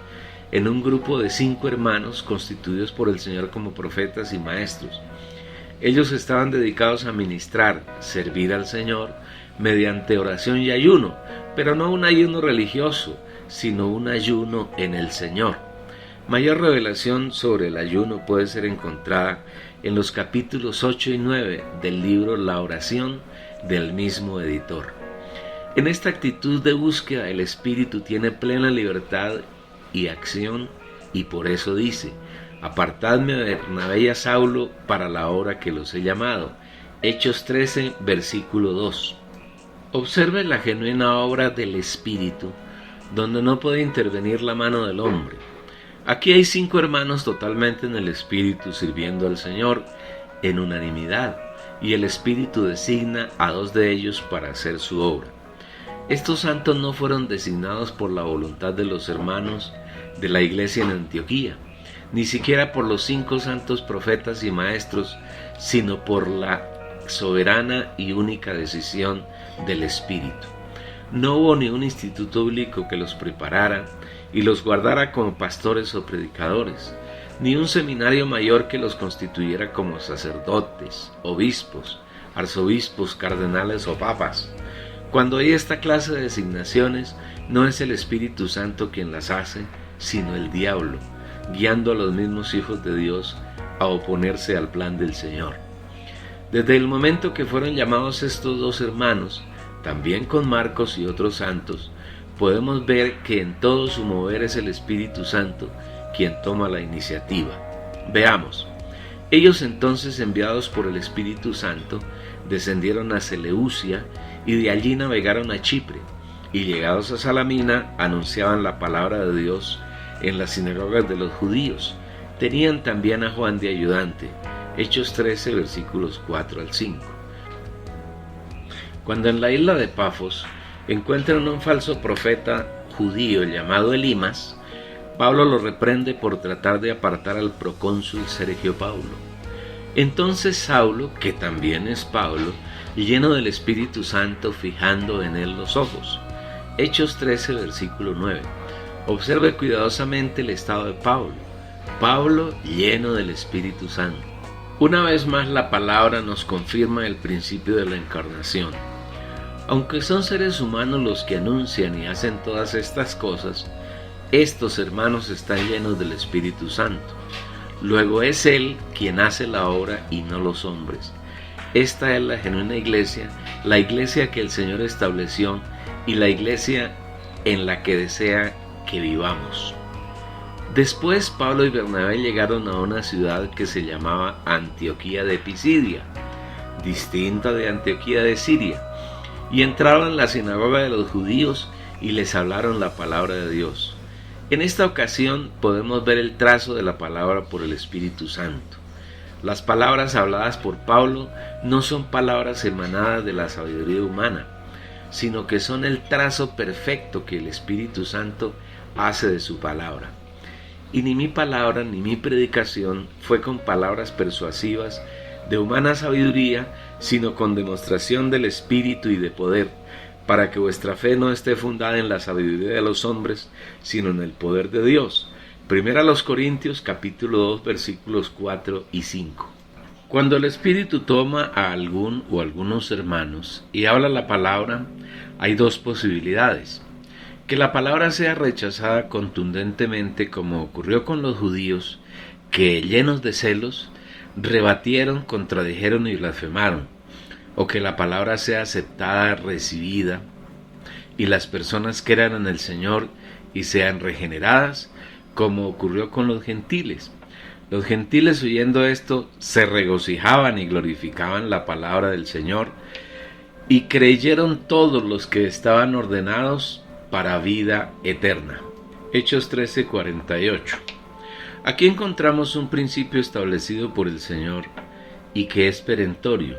en un grupo de 5 hermanos constituidos por el Señor como profetas y maestros. Ellos estaban dedicados a ministrar, servir al Señor mediante oración y ayuno, pero no un ayuno religioso, sino un ayuno en el Señor. Mayor revelación sobre el ayuno puede ser encontrada en los capítulos 8 y 9 del libro La Oración del mismo editor. En esta actitud de búsqueda el Espíritu tiene plena libertad y acción, y por eso dice: apartadme a Bernabé y a Saulo para la obra que los he llamado. Hechos 13, versículo 2. Observe la genuina obra del Espíritu, donde no puede intervenir la mano del hombre. Aquí hay 5 hermanos totalmente en el Espíritu sirviendo al Señor en unanimidad, y el Espíritu designa a 2 de ellos para hacer su obra. Estos santos no fueron designados por la voluntad de los hermanos de la iglesia en Antioquía, ni siquiera por los 5 santos profetas y maestros, sino por la soberana y única decisión del Espíritu. No hubo ni un instituto bíblico que los preparara y los guardara como pastores o predicadores, ni un seminario mayor que los constituyera como sacerdotes, obispos, arzobispos, cardenales o papas. Cuando hay esta clase de designaciones, no es el Espíritu Santo quien las hace, sino el diablo, guiando a los mismos hijos de Dios a oponerse al plan del Señor. Desde el momento que fueron llamados estos 2 hermanos, también con Marcos y otros santos, podemos ver que en todo su mover es el Espíritu Santo quien toma la iniciativa. Veamos. Ellos entonces, enviados por el Espíritu Santo, descendieron a Seleucia y de allí navegaron a Chipre, y llegados a Salamina anunciaban la palabra de Dios en las sinagogas de los judíos. Tenían también a Juan de ayudante. Hechos 13, versículos 4 al 5. Cuando en la isla de Pafos encuentran un falso profeta judío llamado Elimas, Pablo lo reprende por tratar de apartar al procónsul Sergio Paulo. Entonces Saulo, que también es Pablo, lleno del Espíritu Santo, fijando en él los ojos. Hechos 13, versículo 9. Observe cuidadosamente el estado de Pablo. Pablo lleno del Espíritu Santo. Una vez más la palabra nos confirma el principio de la encarnación. Aunque son seres humanos los que anuncian y hacen todas estas cosas, estos hermanos están llenos del Espíritu Santo. Luego es Él quien hace la obra y no los hombres. Esta es la genuina iglesia, la iglesia que el Señor estableció y la iglesia en la que desea que vivamos. Después Pablo y Bernabé llegaron a una ciudad que se llamaba Antioquía de Pisidia, distinta de Antioquía de Siria, y entraron en la sinagoga de los judíos y les hablaron la palabra de Dios. En esta ocasión podemos ver el trazo de la palabra por el Espíritu Santo. Las palabras habladas por Pablo no son palabras emanadas de la sabiduría humana, sino que son el trazo perfecto que el Espíritu Santo hace de su palabra. Y ni mi palabra ni mi predicación fue con palabras persuasivas de humana sabiduría, sino con demostración del Espíritu y de poder, para que vuestra fe no esté fundada en la sabiduría de los hombres, sino en el poder de Dios. Primera a los Corintios, capítulo 2, versículos 4 y 5. Cuando el Espíritu toma a algún o algunos hermanos y habla la palabra, hay 2 posibilidades. Que la palabra sea rechazada contundentemente, como ocurrió con los judíos, que llenos de celos rebatieron, contradijeron y blasfemaron, o que la palabra sea aceptada, recibida, y las personas crean en el Señor y sean regeneradas, como ocurrió con los gentiles. Los gentiles, oyendo esto, se regocijaban y glorificaban la palabra del Señor, y creyeron todos los que estaban ordenados para vida eterna. Hechos 13:48. Aquí encontramos un principio establecido por el Señor y que es perentorio.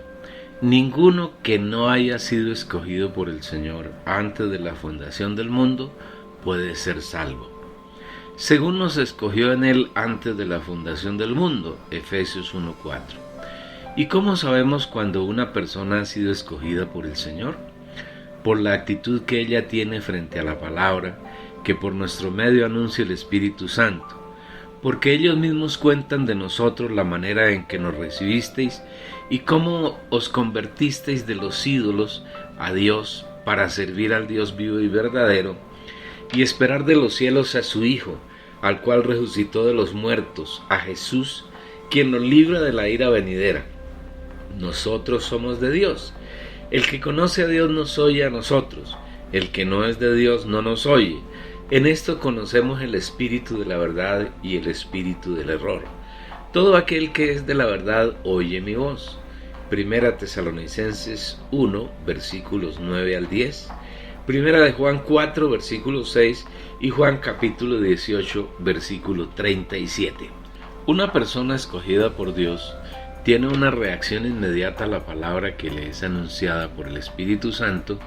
Ninguno que no haya sido escogido por el Señor antes de la fundación del mundo puede ser salvo, según nos escogió en Él antes de la fundación del mundo. Efesios 1:4. ¿Y cómo sabemos cuando una persona ha sido escogida por el Señor? Por la actitud que ella tiene frente a la palabra, que por nuestro medio anuncia el Espíritu Santo, porque ellos mismos cuentan de nosotros la manera en que nos recibisteis y cómo os convertisteis de los ídolos a Dios para servir al Dios vivo y verdadero, y esperar de los cielos a su Hijo, al cual resucitó de los muertos, a Jesús, quien nos libra de la ira venidera. Nosotros somos de Dios. El que conoce a Dios nos oye a nosotros, el que no es de Dios no nos oye. En esto conocemos el espíritu de la verdad y el espíritu del error. Todo aquel que es de la verdad oye mi voz. Primera Tesalonicenses 1, versículos 9 al 10. Primera de Juan 4, versículo 6 y Juan capítulo 18, versículo 37. Una persona escogida por Dios tiene una reacción inmediata a la palabra que le es anunciada por el Espíritu Santo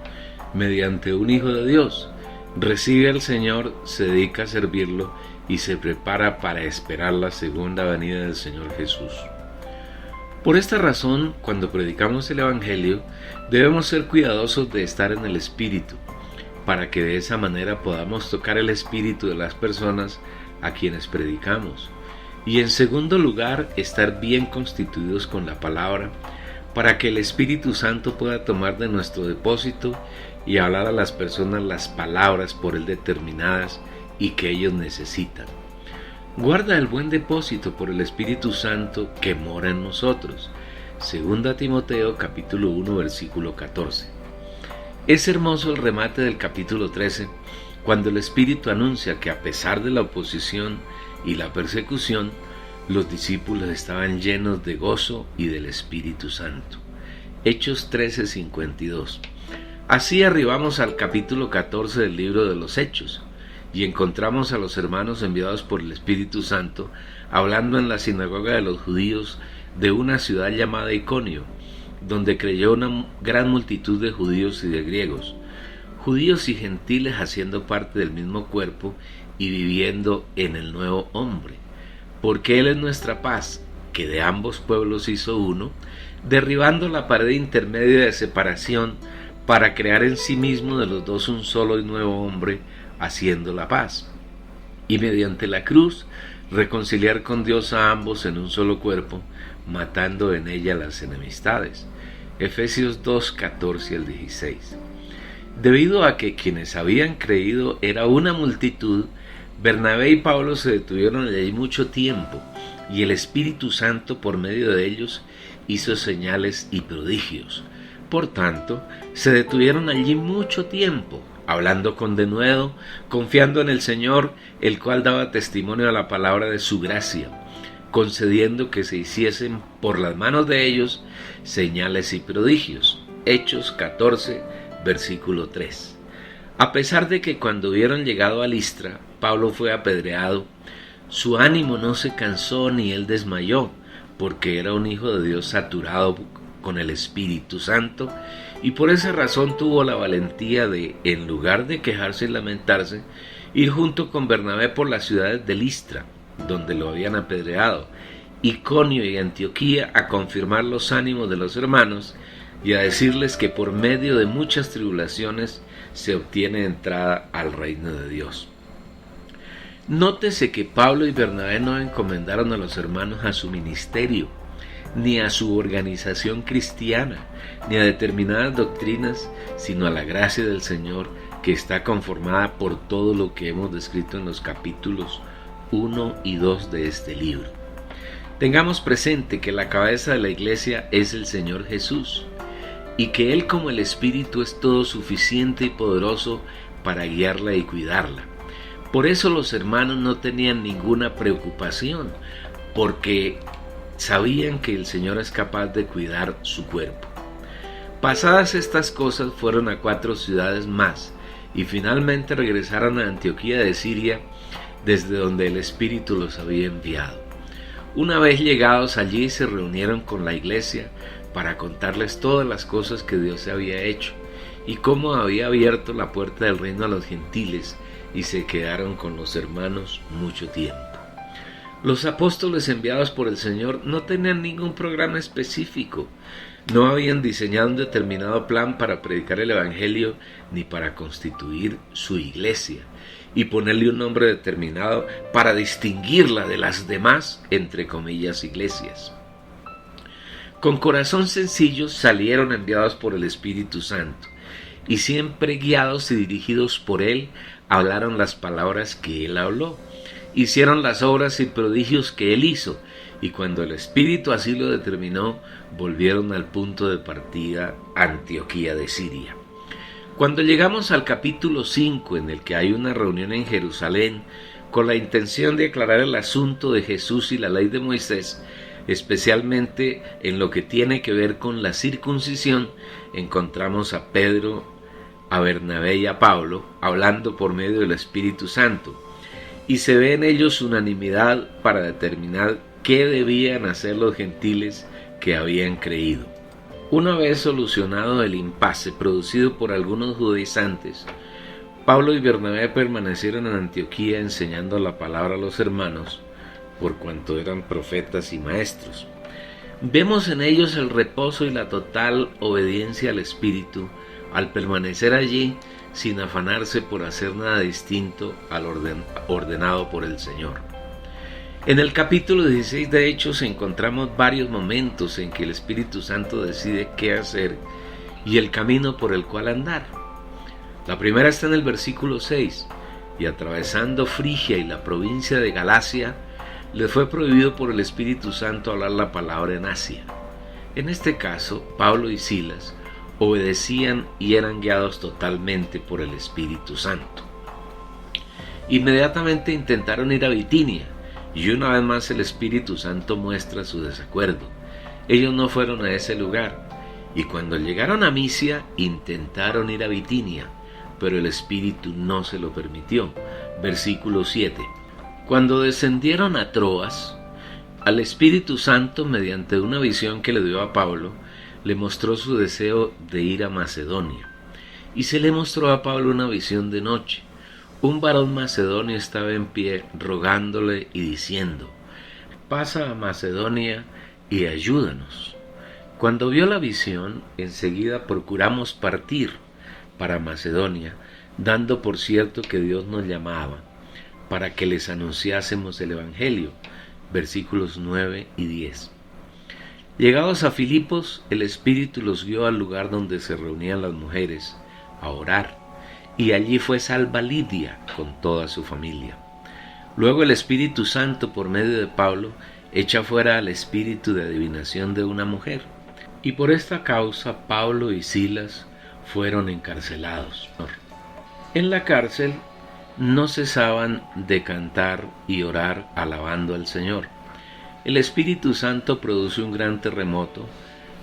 mediante un Hijo de Dios. Recibe al Señor, se dedica a servirlo y se prepara para esperar la segunda venida del Señor Jesús. Por esta razón, cuando predicamos el Evangelio, debemos ser cuidadosos de estar en el Espíritu, para que de esa manera podamos tocar el espíritu de las personas a quienes predicamos. Y en segundo lugar, estar bien constituidos con la palabra, para que el Espíritu Santo pueda tomar de nuestro depósito y hablar a las personas las palabras por él determinadas y que ellos necesitan. Guarda el buen depósito por el Espíritu Santo que mora en nosotros. Segunda Timoteo capítulo 1 versículo 14. Es hermoso el remate del capítulo 13, cuando el Espíritu anuncia que a pesar de la oposición y la persecución, los discípulos estaban llenos de gozo y del Espíritu Santo. Hechos 13:52. Así arribamos al capítulo 14 del libro de los Hechos, y encontramos a los hermanos enviados por el Espíritu Santo hablando en la sinagoga de los judíos de una ciudad llamada Iconio, donde creyó una gran multitud de judíos y de griegos, judíos y gentiles haciendo parte del mismo cuerpo y viviendo en el nuevo hombre, porque Él es nuestra paz, que de ambos pueblos hizo uno, derribando la pared intermedia de separación para crear en sí mismo de los dos un solo y nuevo hombre, haciendo la paz, y mediante la cruz reconciliar con Dios a ambos en un solo cuerpo, matando en ella las enemistades. Efesios 2, 14 al 16. Debido a que quienes habían creído era una multitud, Bernabé y Pablo se detuvieron allí mucho tiempo, y el Espíritu Santo por medio de ellos hizo señales y prodigios. Por tanto, se detuvieron allí mucho tiempo, hablando con denuedo, confiando en el Señor, el cual daba testimonio a la palabra de su gracia, concediendo que se hiciesen por las manos de ellos señales y prodigios. Hechos 14, versículo 3. A pesar de que cuando hubieron llegado a Listra, Pablo fue apedreado, su ánimo no se cansó ni él desmayó, porque era un hijo de Dios saturado con el Espíritu Santo, y por esa razón tuvo la valentía de, en lugar de quejarse y lamentarse, ir junto con Bernabé por las ciudades de Listra, donde lo habían apedreado, Iconio y Antioquía, a confirmar los ánimos de los hermanos y a decirles que por medio de muchas tribulaciones se obtiene entrada al reino de Dios. Nótese que Pablo y Bernabé no encomendaron a los hermanos a su ministerio, ni a su organización cristiana, ni a determinadas doctrinas, sino a la gracia del Señor, que está conformada por todo lo que hemos descrito en los capítulos 1 y 2 de este libro. Tengamos presente que la cabeza de la iglesia es el Señor Jesús y que Él como el Espíritu es todo suficiente y poderoso para guiarla y cuidarla. Por eso los hermanos no tenían ninguna preocupación, porque sabían que el Señor es capaz de cuidar su cuerpo. Pasadas estas cosas fueron a 4 ciudades más y finalmente regresaron a Antioquía de Siria, desde donde el Espíritu los había enviado. Una vez llegados allí se reunieron con la iglesia para contarles todas las cosas que Dios había hecho y cómo había abierto la puerta del reino a los gentiles, y se quedaron con los hermanos mucho tiempo. Los apóstoles enviados por el Señor no tenían ningún programa específico, no habían diseñado un determinado plan para predicar el Evangelio ni para constituir su iglesia y ponerle un nombre determinado para distinguirla de las demás, entre comillas, iglesias. Con corazón sencillo salieron enviados por el Espíritu Santo y siempre guiados y dirigidos por Él, hablaron las palabras que Él habló, hicieron las obras y prodigios que Él hizo, y cuando el Espíritu así lo determinó, volvieron al punto de partida, Antioquía de Siria. Cuando llegamos al capítulo 5, en el que hay una reunión en Jerusalén, con la intención de aclarar el asunto de Jesús y la ley de Moisés, especialmente en lo que tiene que ver con la circuncisión, encontramos a Pedro, a Bernabé y a Pablo hablando por medio del Espíritu Santo, y se ve en ellos unanimidad para determinar qué debían hacer los gentiles que habían creído. Una vez solucionado el impasse producido por algunos judaizantes, Pablo y Bernabé permanecieron en Antioquía enseñando la palabra a los hermanos, por cuanto eran profetas y maestros. Vemos en ellos el reposo y la total obediencia al Espíritu al permanecer allí sin afanarse por hacer nada distinto al ordenado por el Señor. En el capítulo 16 de Hechos encontramos varios momentos en que el Espíritu Santo decide qué hacer y el camino por el cual andar. La primera está en el versículo 6, y atravesando Frigia y la provincia de Galacia, les fue prohibido por el Espíritu Santo hablar la palabra en Asia. En este caso, Pablo y Silas obedecían y eran guiados totalmente por el Espíritu Santo. Inmediatamente intentaron ir a Bitinia, y una vez más el Espíritu Santo muestra su desacuerdo. Ellos no fueron a ese lugar, y cuando llegaron a Misia intentaron ir a Bitinia, pero el Espíritu no se lo permitió. Versículo 7. Cuando descendieron a Troas, al Espíritu Santo, mediante una visión que le dio a Pablo, le mostró su deseo de ir a Macedonia. Y se le mostró a Pablo una visión de noche. Un varón macedonio estaba en pie, rogándole y diciendo: «Pasa a Macedonia y ayúdanos». Cuando vio la visión, enseguida procuramos partir para Macedonia, dando por cierto que Dios nos llamaba para que les anunciásemos el Evangelio. Versículos 9 y 10. Llegados a Filipos, el Espíritu los guió al lugar donde se reunían las mujeres a orar, y allí fue salva Lidia con toda su familia. Luego el Espíritu Santo, por medio de Pablo, echa fuera al espíritu de adivinación de una mujer, y por esta causa Pablo y Silas fueron encarcelados. En la cárcel no cesaban de cantar y orar alabando al Señor. El Espíritu Santo produce un gran terremoto,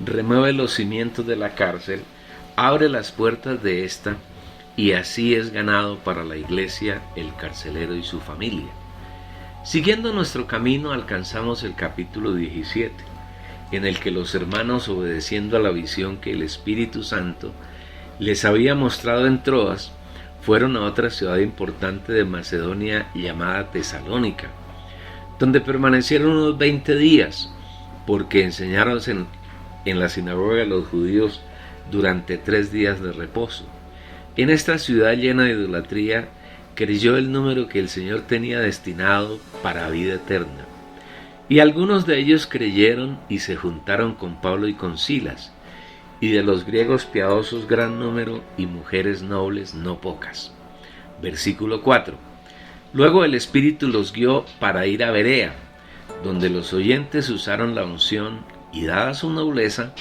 remueve los cimientos de la cárcel, abre las puertas de esta, y así es ganado para la iglesia el carcelero y su familia. Siguiendo nuestro camino alcanzamos el capítulo 17, en el que los hermanos, obedeciendo a la visión que el Espíritu Santo les había mostrado en Troas, fueron a otra ciudad importante de Macedonia llamada Tesalónica, donde permanecieron unos 20 días, porque enseñaron en la sinagoga de los judíos durante 3 días de reposo. En esta ciudad llena de idolatría creyó el número que el Señor tenía destinado para vida eterna, y algunos de ellos creyeron y se juntaron con Pablo y con Silas, y de los griegos piadosos gran número, y mujeres nobles no pocas. Versículo 4. Luego el Espíritu los guió para ir a Berea, donde los oyentes usaron la unción y, dada su nobleza,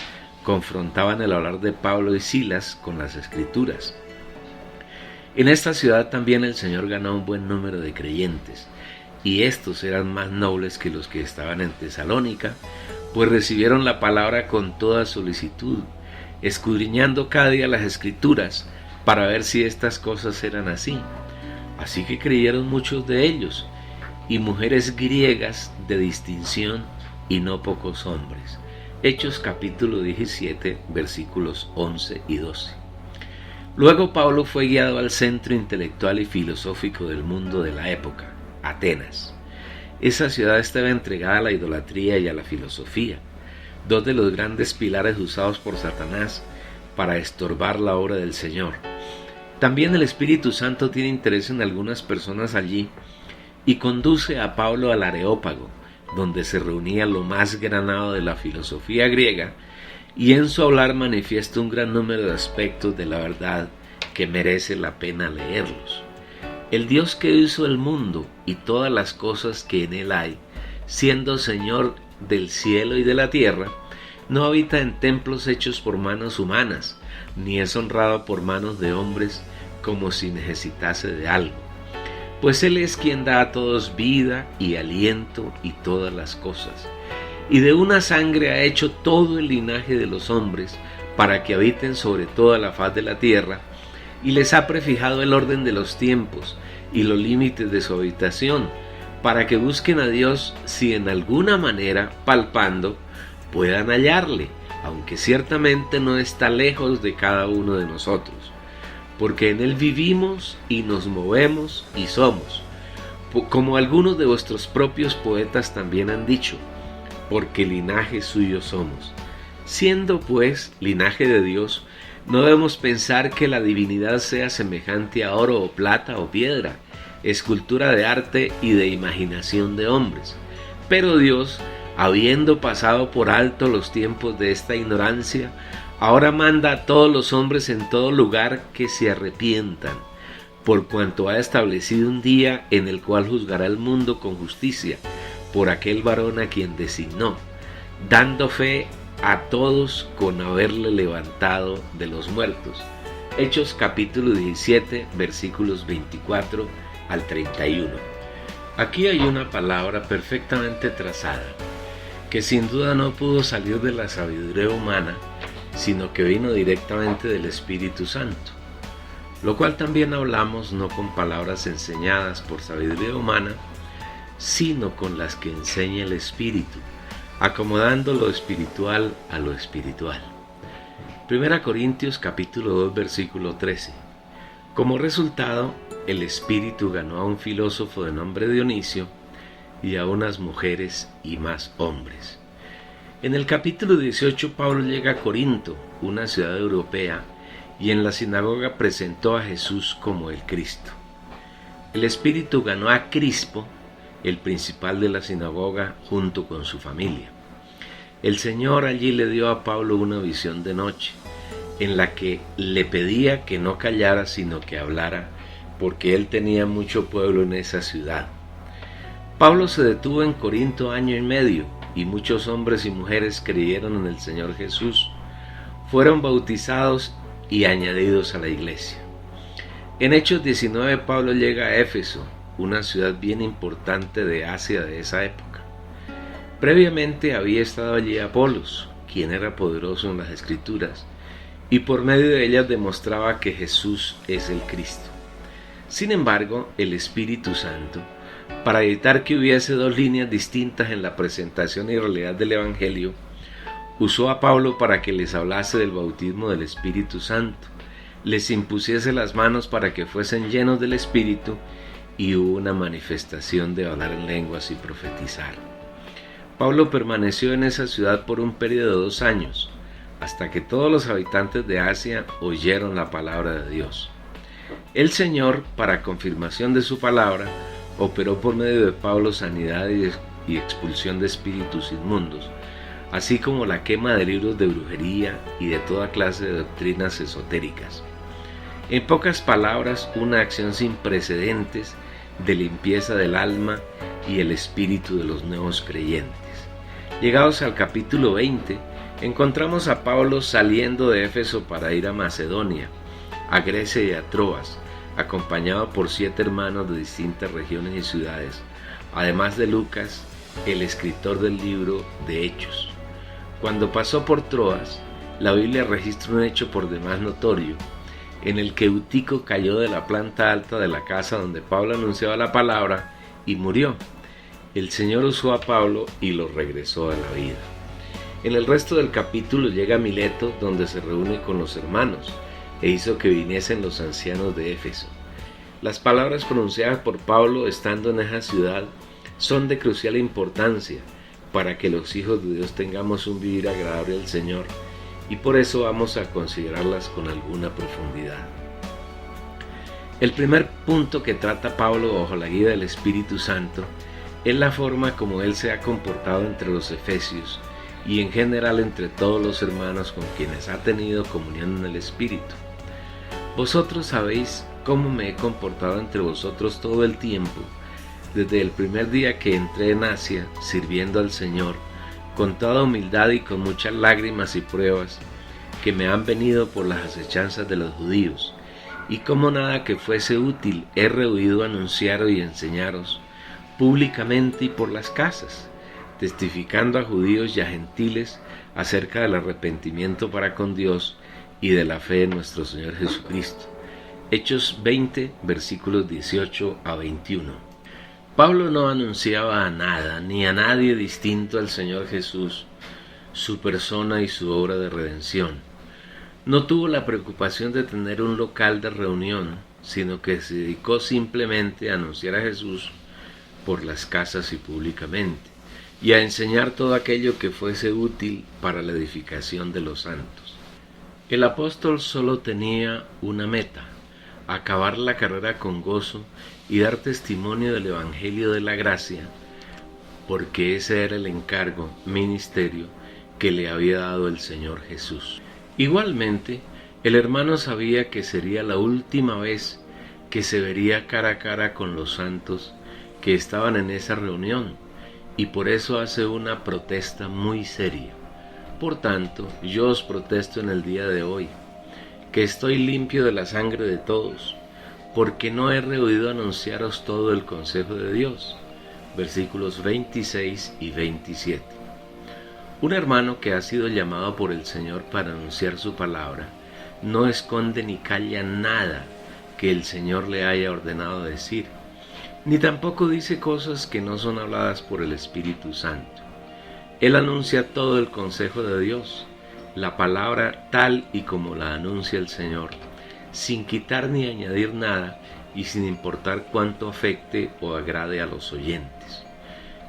confrontaban el hablar de Pablo y Silas con las Escrituras. En esta ciudad también el Señor ganó un buen número de creyentes, y estos eran más nobles que los que estaban en Tesalónica, pues recibieron la palabra con toda solicitud, escudriñando cada día las Escrituras para ver si estas cosas eran así. Así que creyeron muchos de ellos, y mujeres griegas de distinción, y no pocos hombres. Hechos capítulo 17, versículos 11 y 12. Luego Pablo fue guiado al centro intelectual y filosófico del mundo de la época, Atenas. Esa ciudad estaba entregada a la idolatría y a la filosofía, dos de los grandes pilares usados por Satanás para estorbar la obra del Señor. También el Espíritu Santo tiene interés en algunas personas allí y conduce a Pablo al Areópago, donde se reunía lo más granado de la filosofía griega, y en su hablar manifiesta un gran número de aspectos de la verdad que merece la pena leerlos. El Dios que hizo el mundo y todas las cosas que en él hay, siendo Señor del cielo y de la tierra, no habita en templos hechos por manos humanas, ni es honrado por manos de hombres como si necesitase de algo. Pues Él es quien da a todos vida y aliento y todas las cosas. Y de una sangre ha hecho todo el linaje de los hombres para que habiten sobre toda la faz de la tierra, y les ha prefijado el orden de los tiempos y los límites de su habitación, para que busquen a Dios si en alguna manera, palpando, puedan hallarle, aunque ciertamente no está lejos de cada uno de nosotros, porque en Él vivimos y nos movemos y somos, como algunos de vuestros propios poetas también han dicho, porque linaje suyo somos. Siendo pues linaje de Dios, no debemos pensar que la divinidad sea semejante a oro o plata o piedra, escultura de arte y de imaginación de hombres. Pero Dios, habiendo pasado por alto los tiempos de esta ignorancia, ahora manda a todos los hombres en todo lugar que se arrepientan, por cuanto ha establecido un día en el cual juzgará el mundo con justicia, por aquel varón a quien designó, dando fe a todos con haberle levantado de los muertos. Hechos capítulo 17, versículos 24 al 31. Aquí hay una palabra perfectamente trazada, que sin duda no pudo salir de la sabiduría humana, sino que vino directamente del Espíritu Santo, lo cual también hablamos no con palabras enseñadas por sabiduría humana, sino con las que enseña el Espíritu, acomodando lo espiritual a lo espiritual. 1 Corintios capítulo 2 versículo 13. Como resultado, el Espíritu ganó a un filósofo de nombre Dionisio y a unas mujeres y más hombres. En el capítulo 18 Pablo llega a Corinto, una ciudad europea, y en la sinagoga presentó a Jesús como el Cristo. El Espíritu ganó a Crispo, el principal de la sinagoga, junto con su familia. El Señor allí le dio a Pablo una visión de noche, en la que le pedía que no callara sino que hablara, porque él tenía mucho pueblo en esa ciudad. Pablo se detuvo en Corinto año y medio, y muchos hombres y mujeres creyeron en el Señor Jesús, fueron bautizados y añadidos a la iglesia. En Hechos 19 Pablo llega a Éfeso, una ciudad bien importante de Asia de esa época. Previamente había estado allí Apolos, quien era poderoso en las Escrituras, y por medio de ellas demostraba que Jesús es el Cristo. Sin embargo, el Espíritu Santo, para evitar que hubiese dos líneas distintas en la presentación y realidad del Evangelio, usó a Pablo para que les hablase del bautismo del Espíritu Santo, les impusiese las manos para que fuesen llenos del Espíritu, y hubo una manifestación de hablar en lenguas y profetizar. Pablo permaneció en esa ciudad por un periodo de 2 años, hasta que todos los habitantes de Asia oyeron la palabra de Dios. El Señor, para confirmación de su palabra, operó por medio de Pablo sanidad y expulsión de espíritus inmundos, así como la quema de libros de brujería y de toda clase de doctrinas esotéricas. En pocas palabras, una acción sin precedentes de limpieza del alma y el espíritu de los nuevos creyentes. Llegados al capítulo 20, encontramos a Pablo saliendo de Éfeso para ir a Macedonia, a Grecia y a Troas, acompañado por 7 hermanos de distintas regiones y ciudades, además de Lucas, el escritor del libro de Hechos. Cuando pasó por Troas, la Biblia registra un hecho por demás notorio, en el que Eutico cayó de la planta alta de la casa donde Pablo anunciaba la palabra y murió. El Señor usó a Pablo y lo regresó a la vida. En el resto del capítulo llega a Mileto, donde se reúne con los hermanos, e hizo que viniesen los ancianos de Éfeso. Las palabras pronunciadas por Pablo estando en esa ciudad son de crucial importancia para que los hijos de Dios tengamos un vivir agradable al Señor, y por eso vamos a considerarlas con alguna profundidad. El primer punto que trata Pablo bajo la guía del Espíritu Santo es la forma como él se ha comportado entre los efesios y en general entre todos los hermanos con quienes ha tenido comunión en el Espíritu. Vosotros sabéis cómo me he comportado entre vosotros todo el tiempo, desde el primer día que entré en Asia, sirviendo al Señor, con toda humildad y con muchas lágrimas y pruebas que me han venido por las acechanzas de los judíos, y como nada que fuese útil he rehuido anunciaros y enseñaros públicamente y por las casas, testificando a judíos y a gentiles acerca del arrepentimiento para con Dios y de la fe en nuestro Señor Jesucristo. Hechos 20, versículos 18 a 21. Pablo no anunciaba a nada ni a nadie distinto al Señor Jesús, su persona y su obra de redención. No tuvo la preocupación de tener un local de reunión, sino que se dedicó simplemente a anunciar a Jesús por las casas y públicamente, y a enseñar todo aquello que fuese útil para la edificación de los santos. El apóstol solo tenía una meta: acabar la carrera con gozo y dar testimonio del Evangelio de la gracia, porque ese era el encargo, ministerio, que le había dado el Señor Jesús. Igualmente, el hermano sabía que sería la última vez que se vería cara a cara con los santos que estaban en esa reunión, y por eso hace una protesta muy seria. Por tanto, yo os protesto en el día de hoy, que estoy limpio de la sangre de todos, porque no he rehuido anunciaros todo el consejo de Dios. Versículos 26 y 27. Un hermano que ha sido llamado por el Señor para anunciar su palabra no esconde ni calla nada que el Señor le haya ordenado decir, ni tampoco dice cosas que no son habladas por el Espíritu Santo. Él anuncia todo el consejo de Dios, la palabra tal y como la anuncia el Señor, sin quitar ni añadir nada y sin importar cuánto afecte o agrade a los oyentes.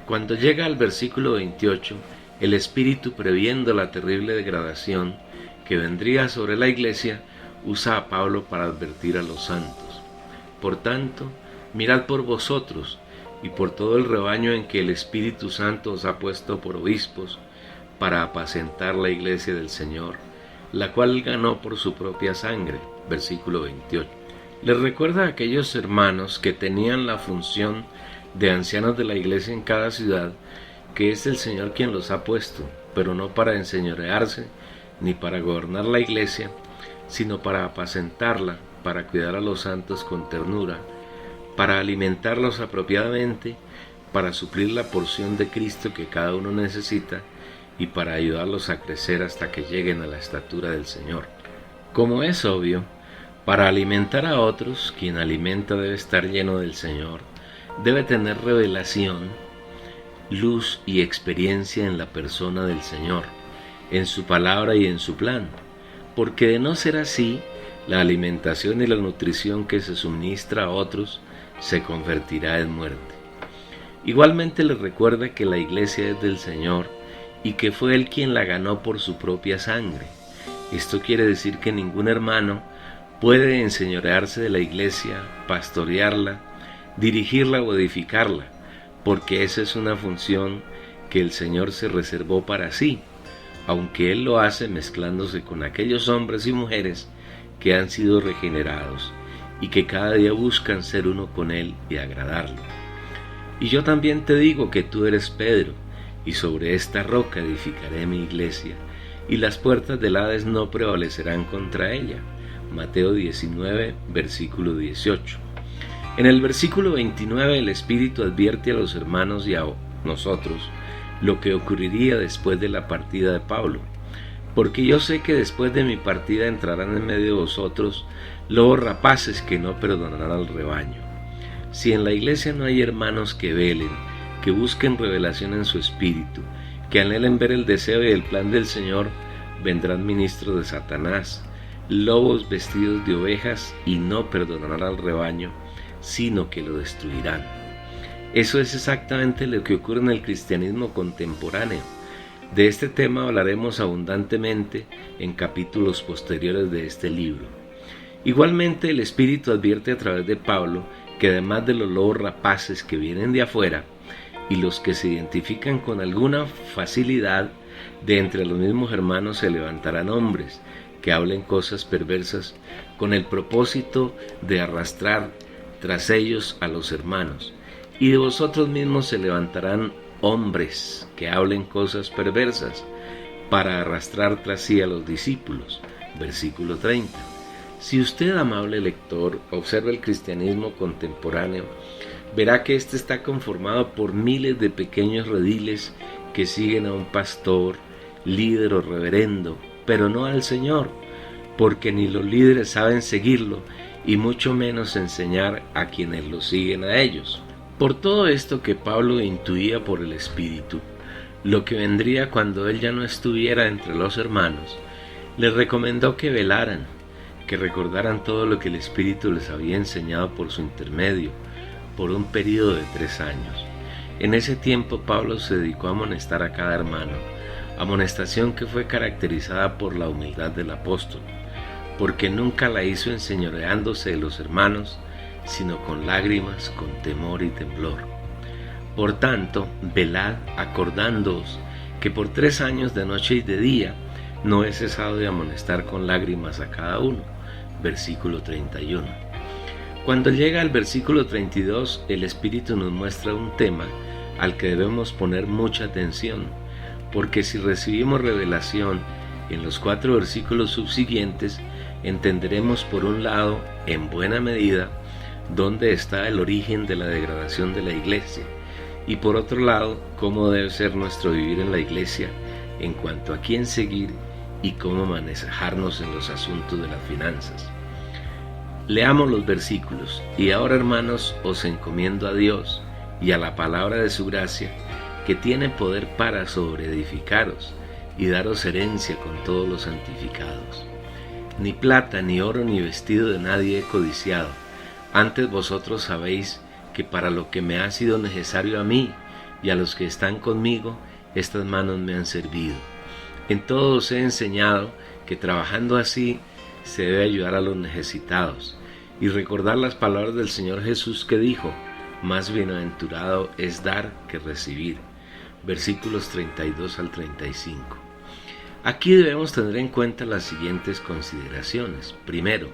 Cuando llega al versículo 28, el Espíritu, previendo la terrible degradación que vendría sobre la iglesia, usa a Pablo para advertir a los santos. Por tanto, mirad por vosotros y por todo el rebaño en que el Espíritu Santo os ha puesto por obispos, para apacentar la iglesia del Señor, la cual ganó por su propia sangre. Versículo 28. Les recuerda a aquellos hermanos que tenían la función de ancianos de la iglesia en cada ciudad, que es el Señor quien los ha puesto, pero no para enseñorearse, ni para gobernar la iglesia, sino para apacentarla, para cuidar a los santos con ternura, para alimentarlos apropiadamente, para suplir la porción de Cristo que cada uno necesita, y para ayudarlos a crecer hasta que lleguen a la estatura del Señor. Como es obvio, para alimentar a otros, quien alimenta debe estar lleno del Señor, debe tener revelación, luz y experiencia en la persona del Señor, en su palabra y en su plan, porque de no ser así, la alimentación y la nutrición que se suministra a otros se convertirá en muerte. Igualmente les recuerda que la iglesia es del Señor y que fue Él quien la ganó por su propia sangre. Esto quiere decir que ningún hermano puede enseñorearse de la iglesia, pastorearla, dirigirla o edificarla, porque esa es una función que el Señor se reservó para sí, aunque Él lo hace mezclándose con aquellos hombres y mujeres que han sido regenerados y que cada día buscan ser uno con Él y agradarlo. Y yo también te digo que tú eres Pedro, y sobre esta roca edificaré mi iglesia, y las puertas del Hades no prevalecerán contra ella. Mateo 19, versículo 18. En el versículo 29 el Espíritu advierte a los hermanos y a nosotros lo que ocurriría después de la partida de Pablo. Porque yo sé que después de mi partida entrarán en medio de vosotros lobos rapaces que no perdonarán al rebaño. Si en la iglesia no hay hermanos que velen, que busquen revelación en su espíritu, que anhelen ver el deseo y el plan del Señor, vendrán ministros de Satanás, lobos vestidos de ovejas, y no perdonarán al rebaño, sino que lo destruirán. Eso es exactamente lo que ocurre en el cristianismo contemporáneo. De este tema hablaremos abundantemente en capítulos posteriores de este libro. Igualmente, el Espíritu advierte a través de Pablo que además de los lobos rapaces que vienen de afuera y los que se identifican con alguna facilidad, de entre los mismos hermanos se levantarán hombres que hablen cosas perversas con el propósito de arrastrar tras ellos a los hermanos. Y de vosotros mismos se levantarán hombres que hablen cosas perversas para arrastrar tras sí a los discípulos. Versículo 30. Si usted, amable lector, observa el cristianismo contemporáneo, verá que éste está conformado por miles de pequeños rediles que siguen a un pastor, líder o reverendo, pero no al Señor, porque ni los líderes saben seguirlo y mucho menos enseñar a quienes lo siguen a ellos. Por todo esto que Pablo intuía por el Espíritu, lo que vendría cuando él ya no estuviera entre los hermanos, les recomendó que velaran, que recordaran todo lo que el Espíritu les había enseñado por su intermedio, por un periodo de 3 años. En ese tiempo Pablo se dedicó a amonestar a cada hermano, amonestación que fue caracterizada por la humildad del apóstol, porque nunca la hizo enseñoreándose de los hermanos, sino con lágrimas, con temor y temblor. Por tanto, velad, acordándoos que por 3 años de noche y de día no he cesado de amonestar con lágrimas a cada uno. Versículo 31. Cuando llega al versículo 32, el Espíritu nos muestra un tema al que debemos poner mucha atención, porque si recibimos revelación en los 4 versículos subsiguientes, entenderemos por un lado, en buena medida, dónde está el origen de la degradación de la iglesia, y por otro lado, cómo debe ser nuestro vivir en la iglesia en cuanto a quién seguir y cómo manejarnos en los asuntos de las finanzas. Leamos los versículos. Y ahora, hermanos, os encomiendo a Dios y a la palabra de su gracia, que tiene poder para sobreedificaros y daros herencia con todos los santificados. Ni plata, ni oro, ni vestido de nadie he codiciado. Antes vosotros sabéis que para lo que me ha sido necesario a mí y a los que están conmigo, estas manos me han servido. En todo os he enseñado que trabajando así se debe ayudar a los necesitados, y recordar las palabras del Señor Jesús que dijo: más bienaventurado es dar que recibir. Versículos 32 al 35. Aquí debemos tener en cuenta las siguientes consideraciones. Primero,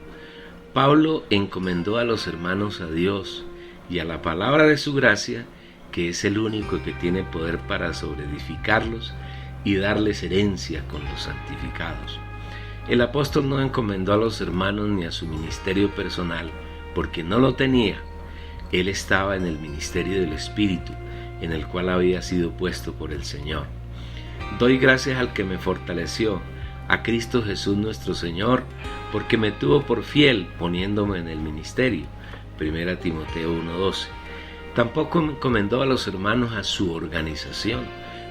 Pablo encomendó a los hermanos a Dios y a la palabra de su gracia, que es el único que tiene poder para sobreedificarlos y darles herencia con los santificados. El apóstol no encomendó a los hermanos ni a su ministerio personal, porque no lo tenía. Él estaba en el ministerio del Espíritu, en el cual había sido puesto por el Señor. Doy gracias al que me fortaleció, a Cristo Jesús nuestro Señor, porque me tuvo por fiel poniéndome en el ministerio. 1 Timoteo 1:12. Tampoco encomendó a los hermanos a su organización,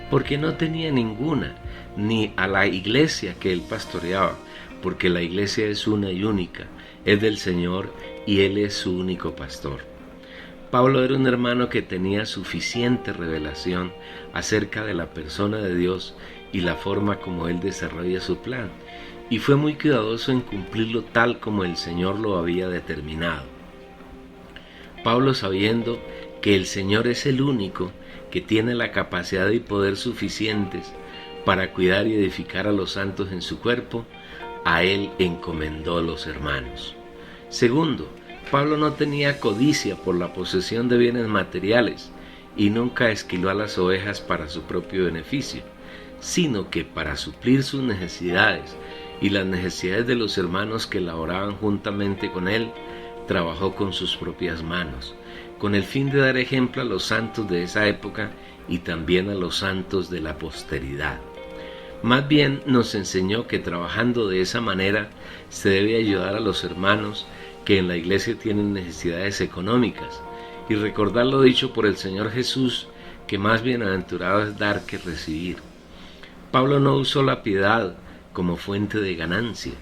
porque no tenía ninguna, ni a la iglesia que él pastoreaba, porque la iglesia es una y única, es del Señor y Él es su único pastor. Pablo era un hermano que tenía suficiente revelación acerca de la persona de Dios y la forma como Él desarrolla su plan, y fue muy cuidadoso en cumplirlo tal como el Señor lo había determinado. Pablo, sabiendo que el Señor es el único que tiene la capacidad y poder suficientes para cuidar y edificar a los santos en su cuerpo, a Él encomendó a los hermanos. Segundo, Pablo no tenía codicia por la posesión de bienes materiales y nunca esquiló a las ovejas para su propio beneficio, sino que para suplir sus necesidades y las necesidades de los hermanos que laboraban juntamente con él, trabajó con sus propias manos, con el fin de dar ejemplo a los santos de esa época y también a los santos de la posteridad. Más bien nos enseñó que trabajando de esa manera se debe ayudar a los hermanos que en la iglesia tienen necesidades económicas y recordar lo dicho por el Señor Jesús, que más bienaventurado es dar que recibir. Pablo no usó la piedad como fuente de ganancia.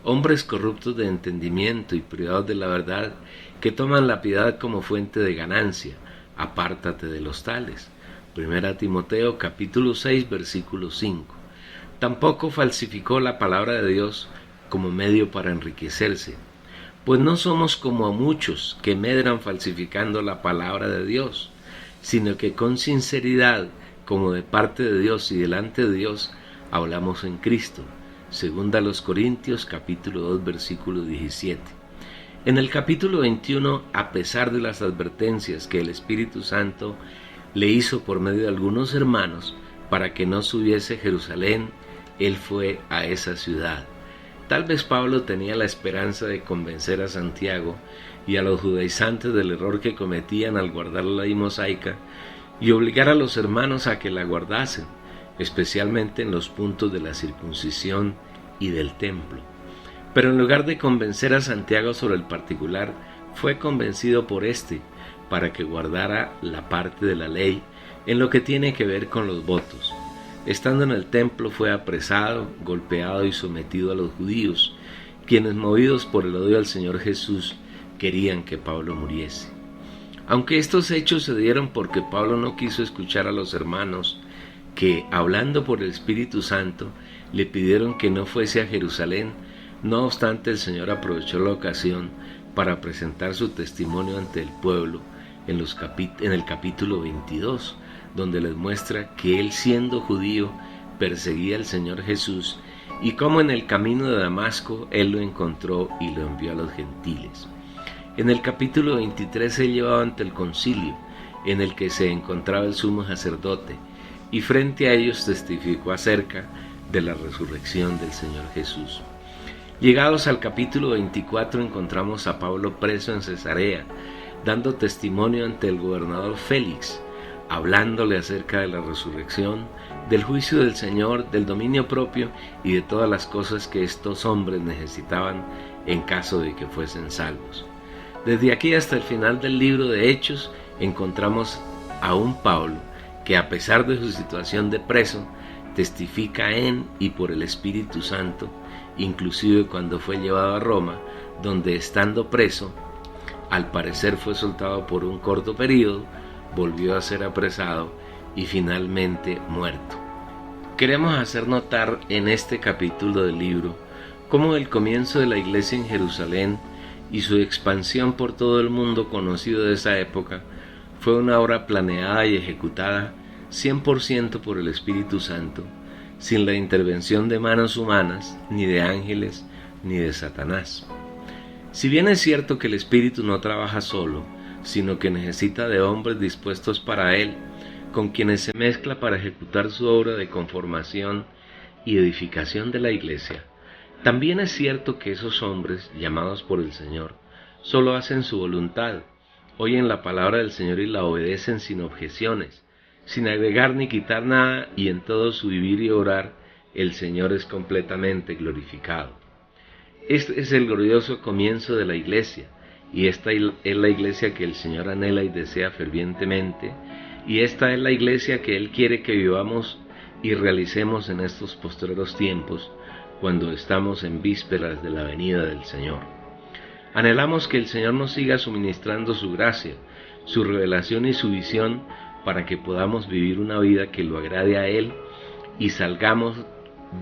Hombres corruptos de entendimiento y privados de la verdad, que toman la piedad como fuente de ganancia, apártate de los tales. 1 Timoteo capítulo 6 versículo 5. Tampoco falsificó la palabra de Dios como medio para enriquecerse, pues no somos como muchos que medran falsificando la palabra de Dios, sino que con sinceridad, como de parte de Dios y delante de Dios, hablamos en Cristo. Segunda a los Corintios capítulo 2 versículo 17. En el capítulo 21, a pesar de las advertencias que el Espíritu Santo le hizo por medio de algunos hermanos para que no subiese a Jerusalén, él fue a esa ciudad. Tal vez Pablo tenía la esperanza de convencer a Santiago y a los judaizantes del error que cometían al guardar la ley mosaica y obligar a los hermanos a que la guardasen, especialmente en los puntos de la circuncisión y del templo. Pero en lugar de convencer a Santiago sobre el particular, fue convencido por éste para que guardara la parte de la ley en lo que tiene que ver con los votos. Estando en el templo fue apresado, golpeado y sometido a los judíos, quienes movidos por el odio al Señor Jesús querían que Pablo muriese. Aunque estos hechos se dieron porque Pablo no quiso escuchar a los hermanos que, hablando por el Espíritu Santo, le pidieron que no fuese a Jerusalén, no obstante el Señor aprovechó la ocasión para presentar su testimonio ante el pueblo en el capítulo 22, donde les muestra que él, siendo judío, perseguía al Señor Jesús y cómo en el camino de Damasco él lo encontró y lo envió a los gentiles. En el capítulo 23 él llevaba ante el concilio, en el que se encontraba el sumo sacerdote, y frente a ellos testificó acerca de la resurrección del Señor Jesús. Llegados al capítulo 24 encontramos a Pablo preso en Cesarea, dando testimonio ante el gobernador Félix, hablándole acerca de la resurrección, del juicio del Señor, del dominio propio y de todas las cosas que estos hombres necesitaban en caso de que fuesen salvos. Desde aquí hasta el final del libro de Hechos encontramos a un Pablo que, a pesar de su situación de preso, testifica en y por el Espíritu Santo, inclusive cuando fue llevado a Roma, donde estando preso, al parecer fue soltado por un corto periodo, volvió a ser apresado y finalmente muerto. Queremos hacer notar en este capítulo del libro cómo el comienzo de la iglesia en Jerusalén y su expansión por todo el mundo conocido de esa época fue una obra planeada y ejecutada 100% por el Espíritu Santo, sin la intervención de manos humanas, ni de ángeles, ni de Satanás. Si bien es cierto que el Espíritu no trabaja solo, sino que necesita de hombres dispuestos para él, con quienes se mezcla para ejecutar su obra de conformación y edificación de la iglesia, también es cierto que esos hombres, llamados por el Señor, solo hacen su voluntad, oyen la palabra del Señor y la obedecen sin objeciones, sin agregar ni quitar nada, y en todo su vivir y orar, el Señor es completamente glorificado. Este es el glorioso comienzo de la iglesia, y esta es la iglesia que el Señor anhela y desea fervientemente, y esta es la iglesia que Él quiere que vivamos y realicemos en estos postreros tiempos, cuando estamos en vísperas de la venida del Señor. Anhelamos que el Señor nos siga suministrando su gracia, su revelación y su visión, para que podamos vivir una vida que lo agrade a Él y salgamos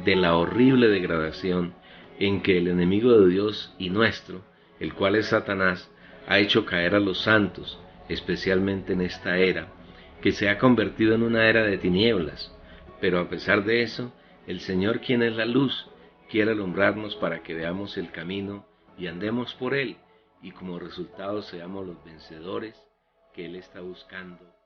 de la horrible degradación en que el enemigo de Dios y nuestro, el cual es Satanás, ha hecho caer a los santos, especialmente en esta era, que se ha convertido en una era de tinieblas. Pero a pesar de eso, el Señor, quien es la luz, quiere alumbrarnos para que veamos el camino y andemos por él, y como resultado seamos los vencedores que Él está buscando